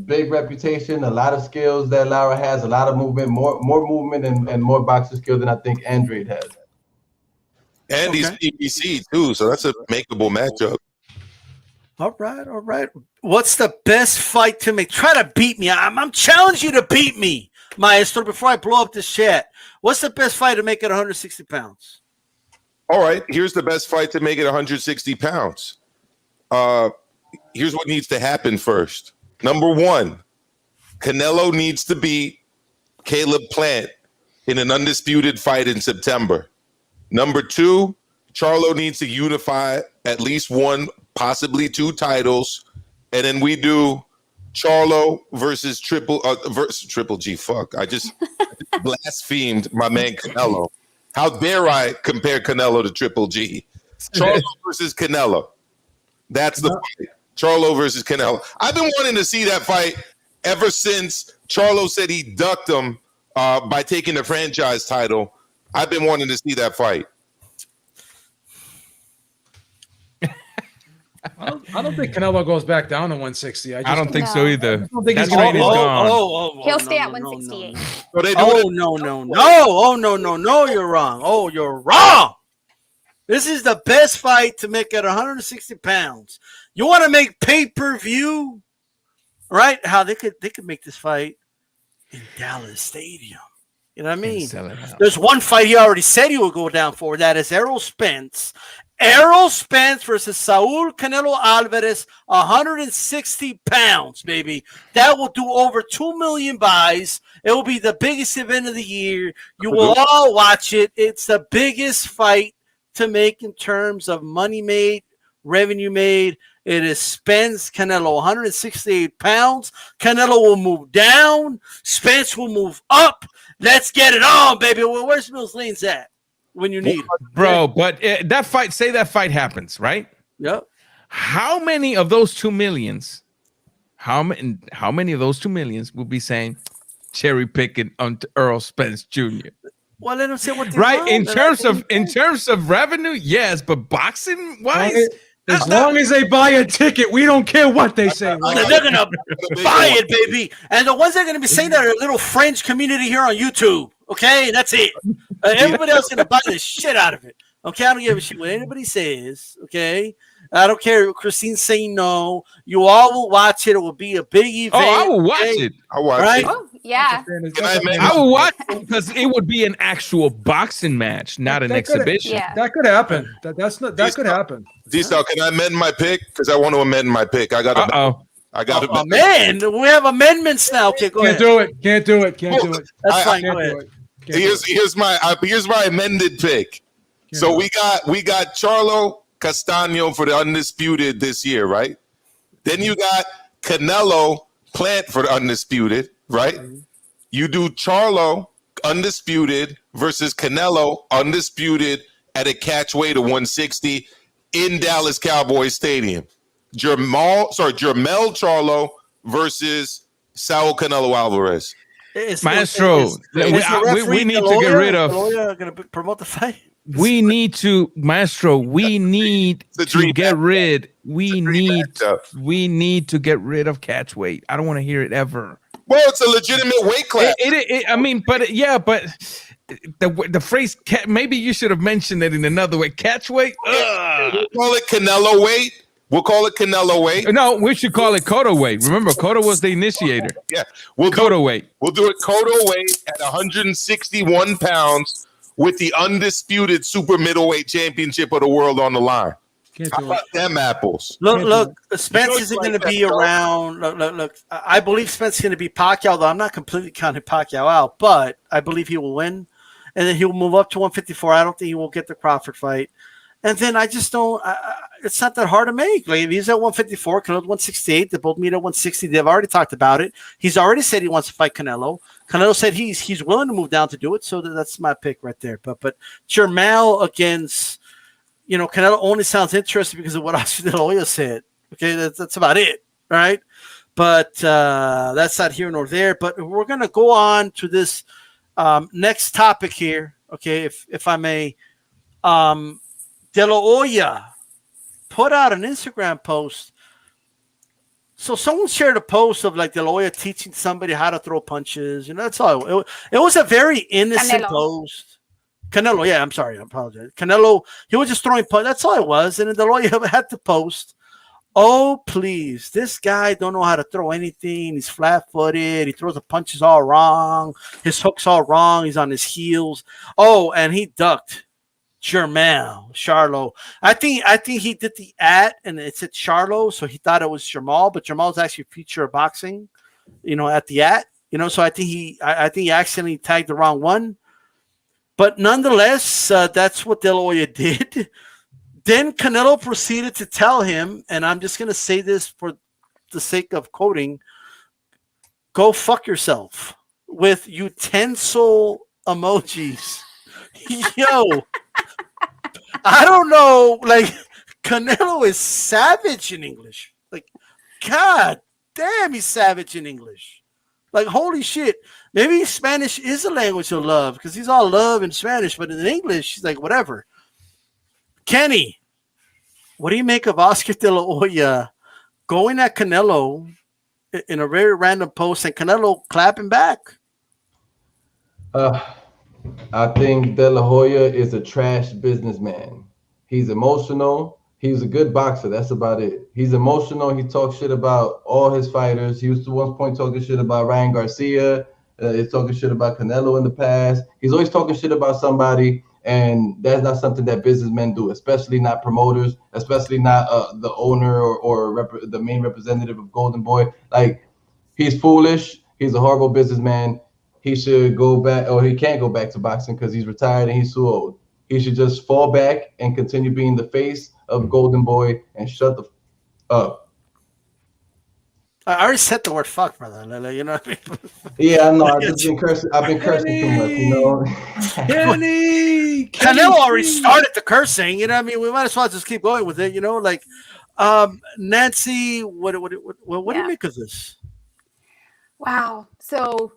Big reputation, a lot of skills that Lara has, a lot of movement, more movement and more boxing skill than I think Andrade has. And he's PBC too, so that's a makeable matchup. All right. What's the best fight to make? Try to beat me. I'm challenging you to beat me, Maestro, before I blow up this chat. What's the best fight to make at 160 pounds? All right, here's the best fight to make it 160 pounds. Here's what needs to happen first. Number one, Canelo needs to beat Caleb Plant in an undisputed fight in September. Number two, Charlo needs to unify at least one, possibly two titles. And then we do Charlo versus Triple G. Fuck, I just blasphemed my man Canelo. How dare I compare Canelo to Triple G? Charlo versus Canelo. That's the fight. Charlo versus Canelo. I've been wanting to see that fight ever since Charlo said he ducked him by taking the franchise title. I've been wanting to see that fight. I don't think Canelo goes back down to 160. I don't think so either. I don't think That's he's right. He's gone. He'll stay at 168. So they do No, you're wrong. Oh, you're wrong. This is the best fight to make at 160 pounds. You want to make pay-per-view? Right? How they could make this fight in Dallas Stadium. You know what I mean? There's one fight he already said he will go down for. That is Errol Spence. Errol Spence versus Saul Canelo Alvarez, 160 pounds, baby. That will do over 2 million buys. It will be the biggest event of the year. You will all watch it. It's the biggest fight to make in terms of money made, revenue made. It is Spence Canelo, 168 pounds. Canelo will move down. Spence will move up. Let's get it on, baby. Well, where's Mills Lane's at when you need it? Bro, but that fight happens, right? Yep. How many of those 2 millions, how many of those 2 millions will be saying cherry picking on Earl Spence Jr.? Well, let them say what they right. want. In terms of revenue, yes, but boxing wise, as long as they buy a ticket, we don't care what they say. They're gonna buy it, baby. And the ones that are gonna be saying that are a little French community here on YouTube. Okay, that's it. Everybody else is gonna buy the shit out of it. Okay, I don't give a shit what anybody says. Okay, I don't care. Christine's saying no. You all will watch it. It will be a big event. Oh, I will watch it. I'll watch Right? it. Oh, yeah. I will watch it because it would be an actual boxing match, not an exhibition. Yeah. That could happen. That could happen. D-Star, can I amend my pick? Because I want to amend my pick. I got to amend. We have amendments now. Okay, go ahead. Can't do it. That's fine. Go ahead. Here's my amended pick. So we got Charlo Castaño for the undisputed this year, right? Then you got Canelo Plant for the undisputed, right? Mm-hmm. You do Charlo undisputed versus Canelo undisputed at a catch weight of 160 in Dallas Cowboys Stadium. Jermell Charlo versus Saul Canelo Alvarez. Maestro, we need to get rid of. Going to promote the fight. We need to, Maestro. We need to get rid. We need to get rid of catch weight. I don't want to hear it ever. Well, it's a legitimate weight class. But the phrase. Maybe you should have mentioned it in another way. Catch weight. We'll call it Canelo weight. No, we should call it Cotto weight. Remember, Cotto was the initiator. Yeah, Cotto weight. We'll do it Cotto weight at 161 pounds. With the undisputed super middleweight championship of the world on the line. How about them apples? Look, Spence isn't going to be around. Look. I believe Spence is going to be Pacquiao, though I'm not completely counting Pacquiao out, but I believe he will win. And then he'll move up to 154. I don't think he will get the Crawford fight. And then I just don't. it's not that hard to make. Like, he's at 154, Canelo's 168. They both meet at 160. They've already talked about it. He's already said he wants to fight Canelo. Canelo said he's willing to move down to do it. So that's my pick right there. But Jermell against, Canelo only sounds interesting because of what Oscar De La Hoya said. Okay, that's about it, right? But that's not here nor there. But we're gonna go on to this next topic here. Okay, if I may. De La Hoya put out an Instagram post. So someone shared a post of like De La Hoya teaching somebody how to throw punches. That's all. It was a very innocent post. Canelo, yeah, I'm sorry, I apologize. Canelo, he was just throwing punches. That's all it was. And then De La Hoya had to post, oh, please, this guy don't know how to throw anything. He's flat-footed. He throws the punches all wrong. His hook's all wrong. He's on his heels. Oh, and he ducked Jermell Charlo. I think he did the @ and it said Charlo, so he thought it was Jermell, but Jermell's actually a feature of boxing, at the @ so I think he accidentally tagged the wrong one. But nonetheless, that's what De La Hoya did. Then Canelo proceeded to tell him, and I'm just gonna say this for the sake of quoting, go fuck yourself, with utensil emojis. Yo, I don't know. Like, Canelo is savage in English. Like, God damn, he's savage in English. Like, holy shit. Maybe Spanish is a language of love because he's all love in Spanish, but in English, he's like, whatever. Kenny, what do you make of Oscar De La Hoya going at Canelo in a very random post and Canelo clapping back? I think De La Hoya is a trash businessman. He's emotional. He's a good boxer. That's about it. He's emotional. He talks shit about all his fighters. He used to one point talking shit about Ryan Garcia. He's talking shit about Canelo in the past. He's always talking shit about somebody, and that's not something that businessmen do, especially not promoters, especially not the owner or the main representative of Golden Boy. Like, he's foolish. He's a horrible businessman. He should go back, or he can't go back to boxing because he's retired and he's too old. He should just fall back and continue being the face of Golden Boy and shut the up. I already said the word fuck, brother. You know what I mean? Yeah, I know. I've been cursing too much, Kenny! Canelo already started the cursing. You know what I mean? We might as well just keep going with it. Like, Nancy, what do you make of this? Wow. So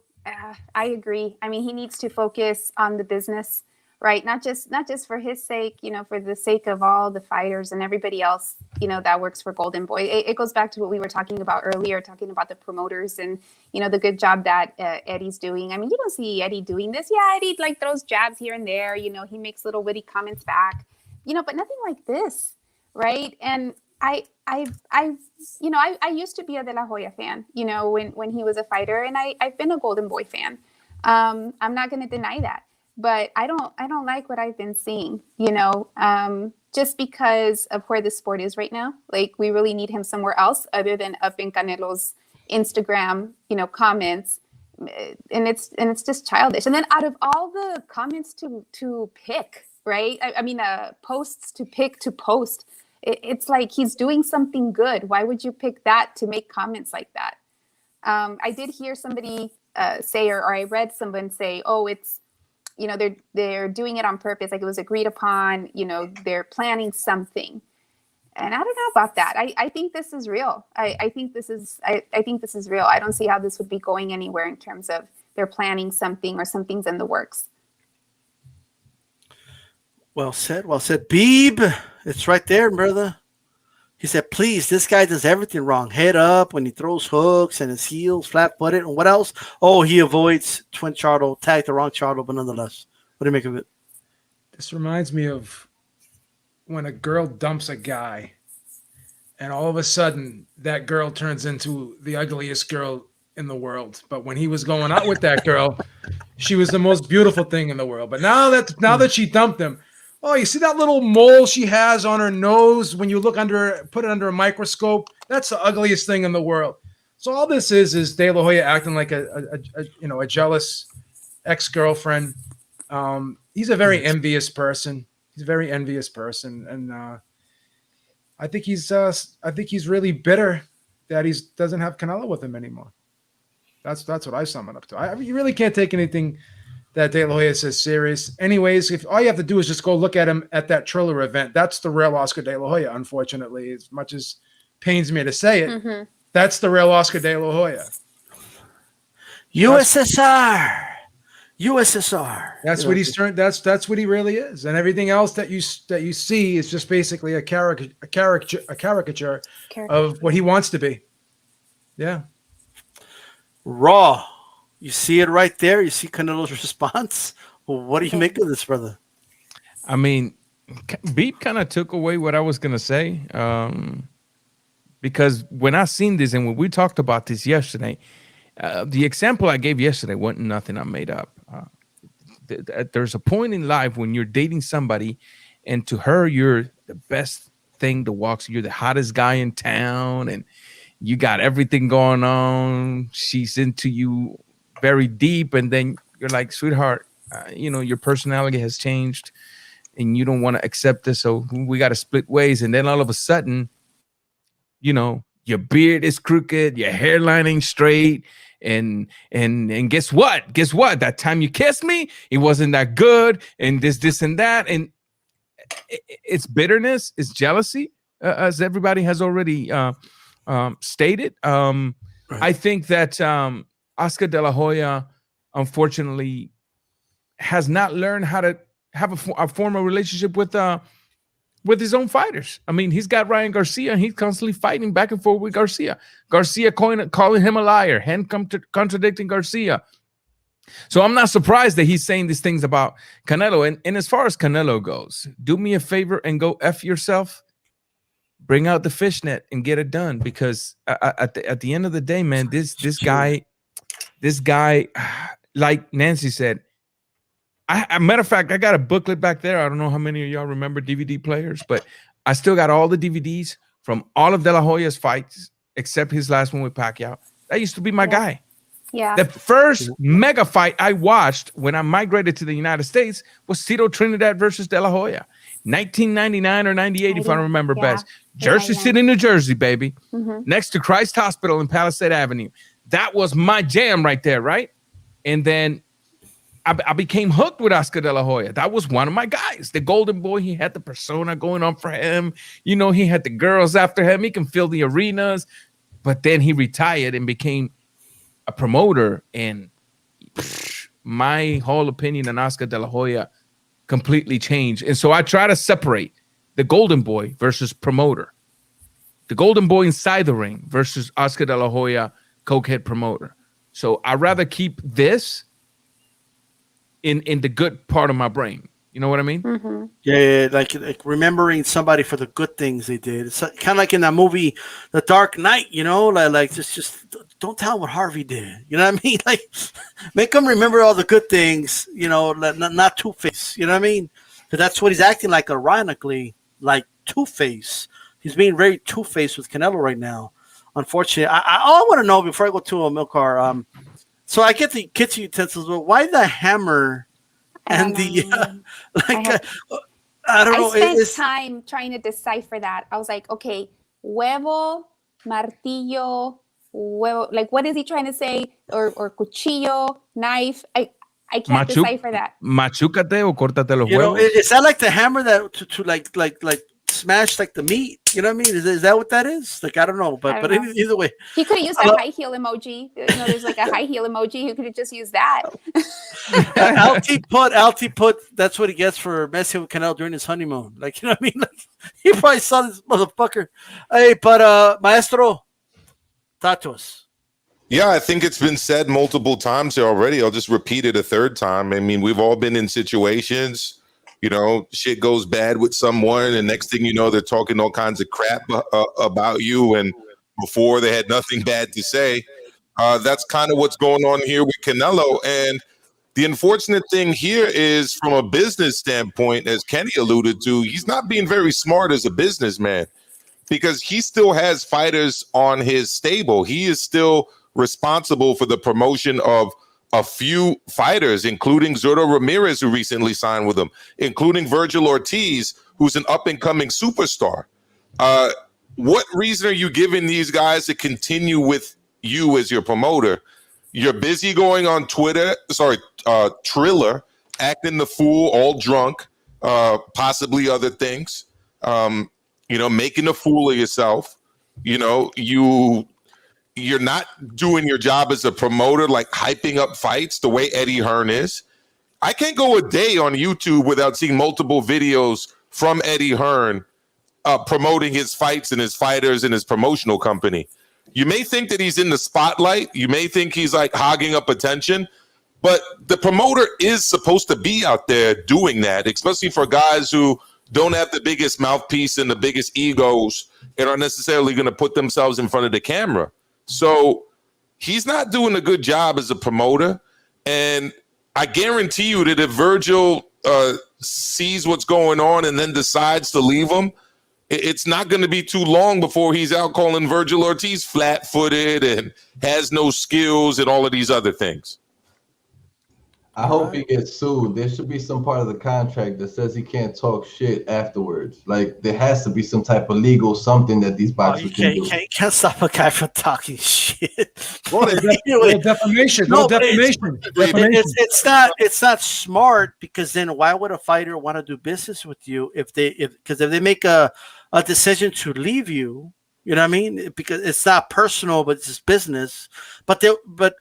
I agree. I mean, he needs to focus on the business, right? Not just for his sake, for the sake of all the fighters and everybody else, that works for Golden Boy. It goes back to what we were talking about earlier, talking about the promoters and, the good job that Eddie's doing. I mean, you don't see Eddie doing this. Yeah, Eddie throws jabs here and there. He makes little witty comments back, but nothing like this, right? And I used to be a De La Hoya fan, when he was a fighter, and I've been a Golden Boy fan. I'm not going to deny that, but I don't like what I've been seeing, just because of where the sport is right now. Like, we really need him somewhere else other than up in Canelo's Instagram, comments, and it's just childish. And then out of all the comments to pick, right? I mean, posts to pick to post. It's like he's doing something good. Why would you pick that to make comments like that? I did hear somebody say, or I read someone say, oh, it's, they're doing it on purpose. Like, it was agreed upon, they're planning something. And I don't know about that. I think this is real. I think this is real. I don't see how this would be going anywhere in terms of they're planning something or something's in the works. Well said. Well said. Beeb, it's right there, brother. He said, please, this guy does everything wrong. Head up when he throws hooks and his heels flat-footed. And what else? Oh, he avoids twin Charlo, tagged the wrong Charlo, but nonetheless. What do you make of it? This reminds me of when a girl dumps a guy and all of a sudden that girl turns into the ugliest girl in the world. But when he was going out with that girl, she was the most beautiful thing in the world. But now that she dumped him, oh, you see that little mole she has on her nose when you look put it under a microscope? That's the ugliest thing in the world. So all this is De La Hoya acting like a jealous ex-girlfriend. He's a very envious person. And I think he's really bitter that he doesn't have Canelo with him anymore. That's what I sum it up to. You really can't take anything that De La Hoya says serious. Anyways, if all you have to do is just go look at him at that Triller event, that's the real Oscar De La Hoya, unfortunately, as much as pains me to say it. That's the real Oscar De La Hoya. USSR. That's what he's turned. That's what he really is, and everything else that you see is just basically a caricature of what he wants to be. Yeah. Raw. You see it right there. You see Canelo's response. Well, what do you make of this, brother? I mean, Beep kind of took away what I was gonna say, because when I seen this and when we talked about this yesterday, the example I gave yesterday wasn't nothing I made up. There's a point in life when you're dating somebody, and to her you're the best thing to walk. So you're the hottest guy in town, and you got everything going on. She's into you very deep, and then you're like, sweetheart, your personality has changed and you don't want to accept this, so we got to split ways. And then all of a sudden, your beard is crooked, your hairline ain't straight, and guess what that time you kissed me, it wasn't that good, and this and that, and it's bitterness, it's jealousy, as everybody has already stated. Right. I think that Oscar De La Hoya, unfortunately, has not learned how to have a formal relationship with his own fighters. I mean, he's got Ryan Garcia, and he's constantly fighting back and forth with Garcia. Garcia calling him a liar, him contradicting Garcia. So I'm not surprised that he's saying these things about Canelo. And as far as Canelo goes, do me a favor and go F yourself. Bring out the fishnet and get it done, because at the end of the day, man, this guy, like Nancy said, matter of fact, I got a booklet back there. I don't know how many of y'all remember DVD players, but I still got all the DVDs from all of De La Hoya's fights, except his last one with Pacquiao. That used to be my guy. Yeah. The first mega fight I watched when I migrated to the United States was Tito Trinidad versus De La Hoya. 1999 or 98, if I remember best. Jersey City, New Jersey, baby. Next to Christ Hospital in Palisade Avenue. That was my jam right there, right? And then I became hooked with Oscar De La Hoya. That was one of my guys. The golden boy, he had the persona going on for him. He had the girls after him. He can fill the arenas. But then he retired and became a promoter. And my whole opinion on Oscar De La Hoya completely changed. And so I try to separate the golden boy versus promoter. The golden boy inside the ring versus Oscar De La Hoya, cokehead promoter. So I'd rather keep this in the good part of my brain. You know what I mean? Yeah, like remembering somebody for the good things they did. It's kind of like in that movie, The Dark Knight, like just don't tell them what Harvey did. You know what I mean? Like, make them remember all the good things, not Two-Face. You know what I mean? Because that's what he's acting like, ironically, like Two-Face. He's being very Two-Face with Canelo right now. Unfortunately, I want to know before I go to a milk car. So I get the kitchen utensils, but why the hammer and I don't know. I spent time trying to decipher that. I was like, okay, huevo, martillo, huevo. Like, what is he trying to say? Or cuchillo, knife. I can't decipher that. Machucate o córtate los huevos. Is that like the hammer that to like smash like the meat? You know what I mean? Is that what that is? Like, I don't know, but either way, he could have used a high heel emoji. There's like a high heel emoji. He could have just used that. LT put. That's what he gets for messing with Canelo during his honeymoon. Like, you know what I mean? Like, he probably saw this motherfucker. Hey, but Maestro, talk to us. Yeah, I think it's been said multiple times here already. I'll just repeat it a third time. I mean, we've all been in situations. Shit goes bad with someone, and next thing you know, they're talking all kinds of crap about you, and before they had nothing bad to say. That's kind of what's going on here with Canelo. And the unfortunate thing here is, from a business standpoint, as Kenny alluded to, he's not being very smart as a businessman, because he still has fighters on his stable. He is still responsible for the promotion of a few fighters, including Zurdo Ramirez, who recently signed with him, including Virgil Ortiz, who's an up-and-coming superstar. What reason are you giving these guys to continue with you as your promoter? You're busy going on Twitter, Triller, acting the fool, all drunk, possibly other things. Making a fool of yourself. You're not doing your job as a promoter, like hyping up fights the way Eddie Hearn is. I can't go a day on YouTube without seeing multiple videos from Eddie Hearn promoting his fights and his fighters and his promotional company. You may think that he's in the spotlight. You may think he's like hogging up attention, but the promoter is supposed to be out there doing that, especially for guys who don't have the biggest mouthpiece and the biggest egos and aren't necessarily going to put themselves in front of the camera. So he's not doing a good job as a promoter. And I guarantee you that if Virgil sees what's going on and then decides to leave him, it's not going to be too long before he's out calling Virgil Ortiz flat-footed and has no skills and all of these other things. I hope he gets sued. There should be some part of the contract that says he can't talk shit afterwards. Like, there has to be some type of legal something that these boxers can do. You can't stop a guy from talking shit. Defamation. It's not smart, because then why would a fighter want to do business with you if they make a decision to leave you? You know what I mean? Because it's not personal, but it's just business. But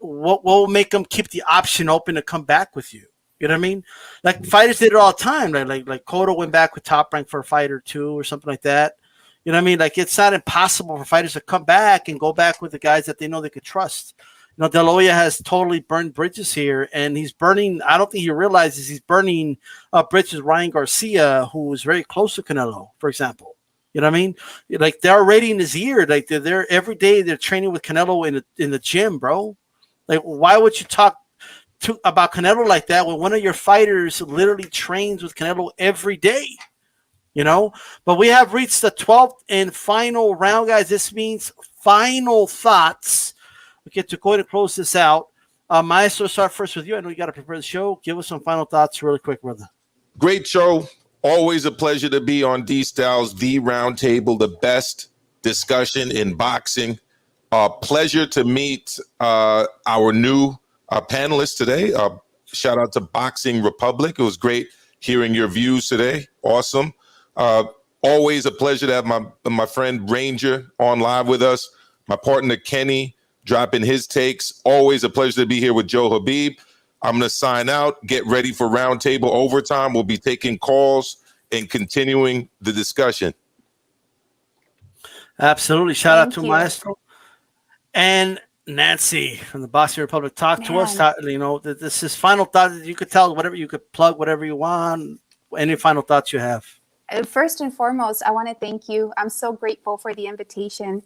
what will make them keep the option open to come back with you? You know what I mean? Like fighters did it all the time. Like Cotto went back with Top Rank for a fight or two or something like that. You know what I mean? Like, it's not impossible for fighters to come back and go back with the guys that they know they could trust. You know, De La Hoya has totally burned bridges here, and he's burning. I don't think he realizes he's burning bridges with Ryan Garcia, who was very close to Canelo, for example. You know what I mean? Like, they're already in his ear. Like, they're every day they're training with Canelo in the gym, bro. Like, why would you talk about Canelo like that when one of your fighters literally trains with Canelo every day? You know? But we have reached the 12th and final round, guys. This means final thoughts. We get to go ahead and close this out. Maestro, start first with you. I know you got to prepare the show. Give us some final thoughts really quick, brother. Great show. Always a pleasure to be on D-Styles, the Roundtable, the best discussion in boxing. Pleasure to meet our new panelists today. Shout out to Boxing Republic. It was great hearing your views today. Awesome. Always a pleasure to have my friend Ranger on live with us. My partner Kenny dropping his takes. Always a pleasure to be here with Joe Habib. I'm going to sign out. Get ready for Roundtable Overtime. We'll be taking calls and continuing the discussion. Absolutely. Shout out to Maestro and Nancy from the Boxing Republic. Talk to us. This is final thoughts. You could tell whatever, you could plug whatever you want. Any final thoughts you have? First and foremost, I want to thank you. I'm so grateful for the invitation.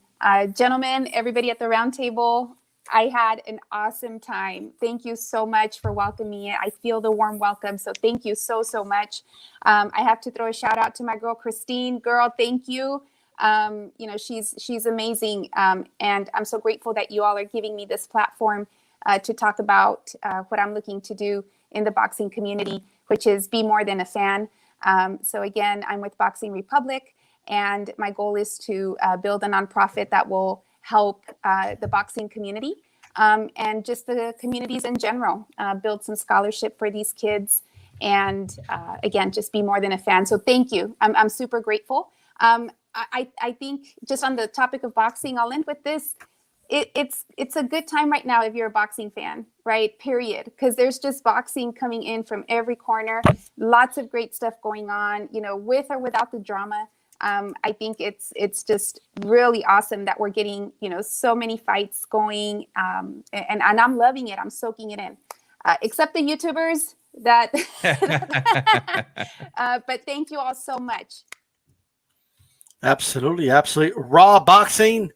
Gentlemen, everybody at the Roundtable, I had an awesome time. Thank you so much for welcoming me. I feel the warm welcome. So thank you so much. I have to throw a shout out to my girl, Christine. Girl, thank you. She's amazing. And I'm so grateful that you all are giving me this platform to talk about what I'm looking to do in the boxing community, which is be more than a fan. So again, I'm with Boxing Republic, and my goal is to build a nonprofit that will help the boxing community and just the communities in general, build some scholarship for these kids, and again, just be more than a fan. So thank you. I'm super grateful. I think just on the topic of boxing, I'll end with this. It's a good time right now if you're a boxing fan, right? Period. Because there's just boxing coming in from every corner. Lots of great stuff going on, with or without the drama. I think it's just really awesome that we're getting, so many fights going, and I'm loving it. I'm soaking it in, except the YouTubers that, but thank you all so much. Absolutely. Raw boxing.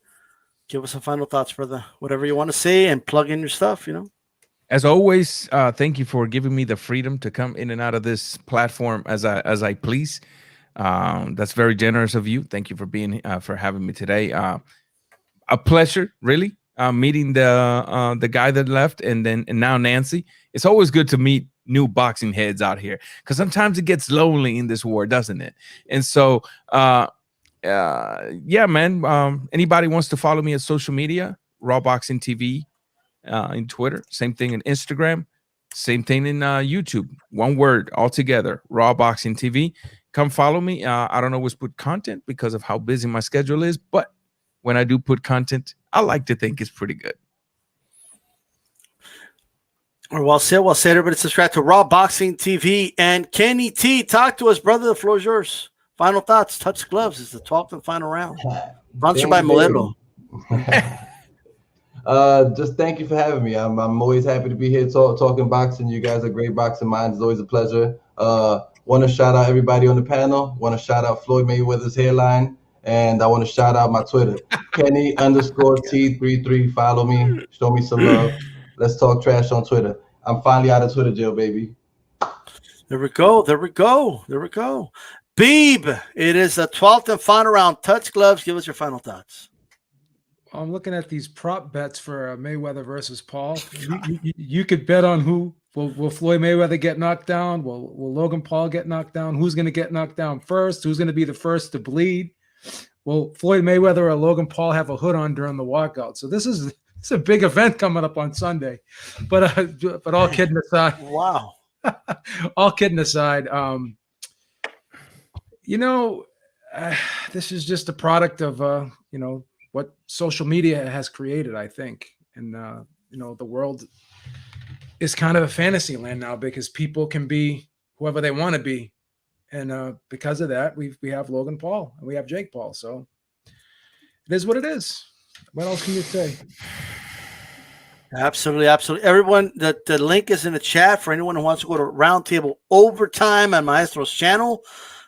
Give us some final thoughts, brother. Whatever you want to say, and plug in your stuff, As always, thank you for giving me the freedom to come in and out of this platform as I please. That's very generous of you. Thank you for having me today. A pleasure, really, meeting the guy that left, and now Nancy. It's always good to meet new boxing heads out here, because sometimes it gets lonely in this war, doesn't it? And so yeah, man. Anybody wants to follow me at social media, Raw Boxing TV, in Twitter, same thing in Instagram, same thing in YouTube. One word altogether, Raw Boxing TV. Come follow me. I don't always put content because of how busy my schedule is, but when I do put content, I like to think it's pretty good. Well said, well said. Everybody subscribe to Raw Boxing TV. And Kenny T, talk to us, brother. The floor is yours. Final thoughts. Touch gloves is the 12th and final round. Sponsored by Modelo. Just thank you for having me. I'm always happy to be here talking boxing. You guys are great boxing minds. It's always a pleasure. Want to shout out everybody on the panel. Want to shout out Floyd Mayweather's hairline. And I want to shout out my Twitter, Kenny_T33. Follow me. Show me some love. Let's talk trash on Twitter. I'm finally out of Twitter jail, baby. There we go. There we go. There we go. Beeb, it is the 12th and final round. Touch gloves. Give us your final thoughts. I'm looking at these prop bets for Mayweather versus Paul. You could bet on who. Will Floyd Mayweather get knocked down? Will Logan Paul get knocked down? Who's going to get knocked down first? Who's going to be the first to bleed? Will Floyd Mayweather or Logan Paul have a hood on during the walkout? So it's a big event coming up on Sunday. But all kidding aside. Wow. All kidding aside, this is just a product of what social media has created, I think. And the world is kind of a fantasy land now because people can be whoever they want to be. And because of that, we have Logan Paul and we have Jake Paul. So it is what it is. What else can you say? Absolutely, absolutely. Everyone, the link is in the chat for anyone who wants to go to Roundtable Overtime on Maestro's channel.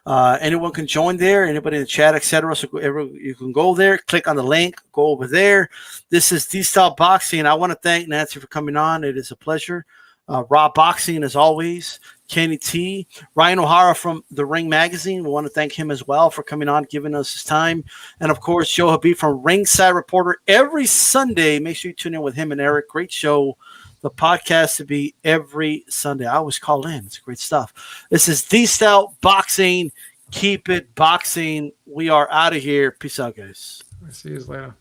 Anyone can join there, anybody in the chat, etc. So you can go there, click on the link, go over there. This is D-Style Boxing. I want to thank Nancy for coming on. It is a pleasure. Raw Boxing, as always. Kenny T, Ryan O'Hara from The Ring Magazine. We want to thank him as well for coming on, giving us his time. And, of course, Joe Habib from Ringside Reporter every Sunday. Make sure you tune in with him and Eric. Great show. The podcast to be every Sunday. I always call in. It's great stuff. This is D-Style Boxing. Keep it boxing. We are out of here. Peace out, guys. I'll see you later.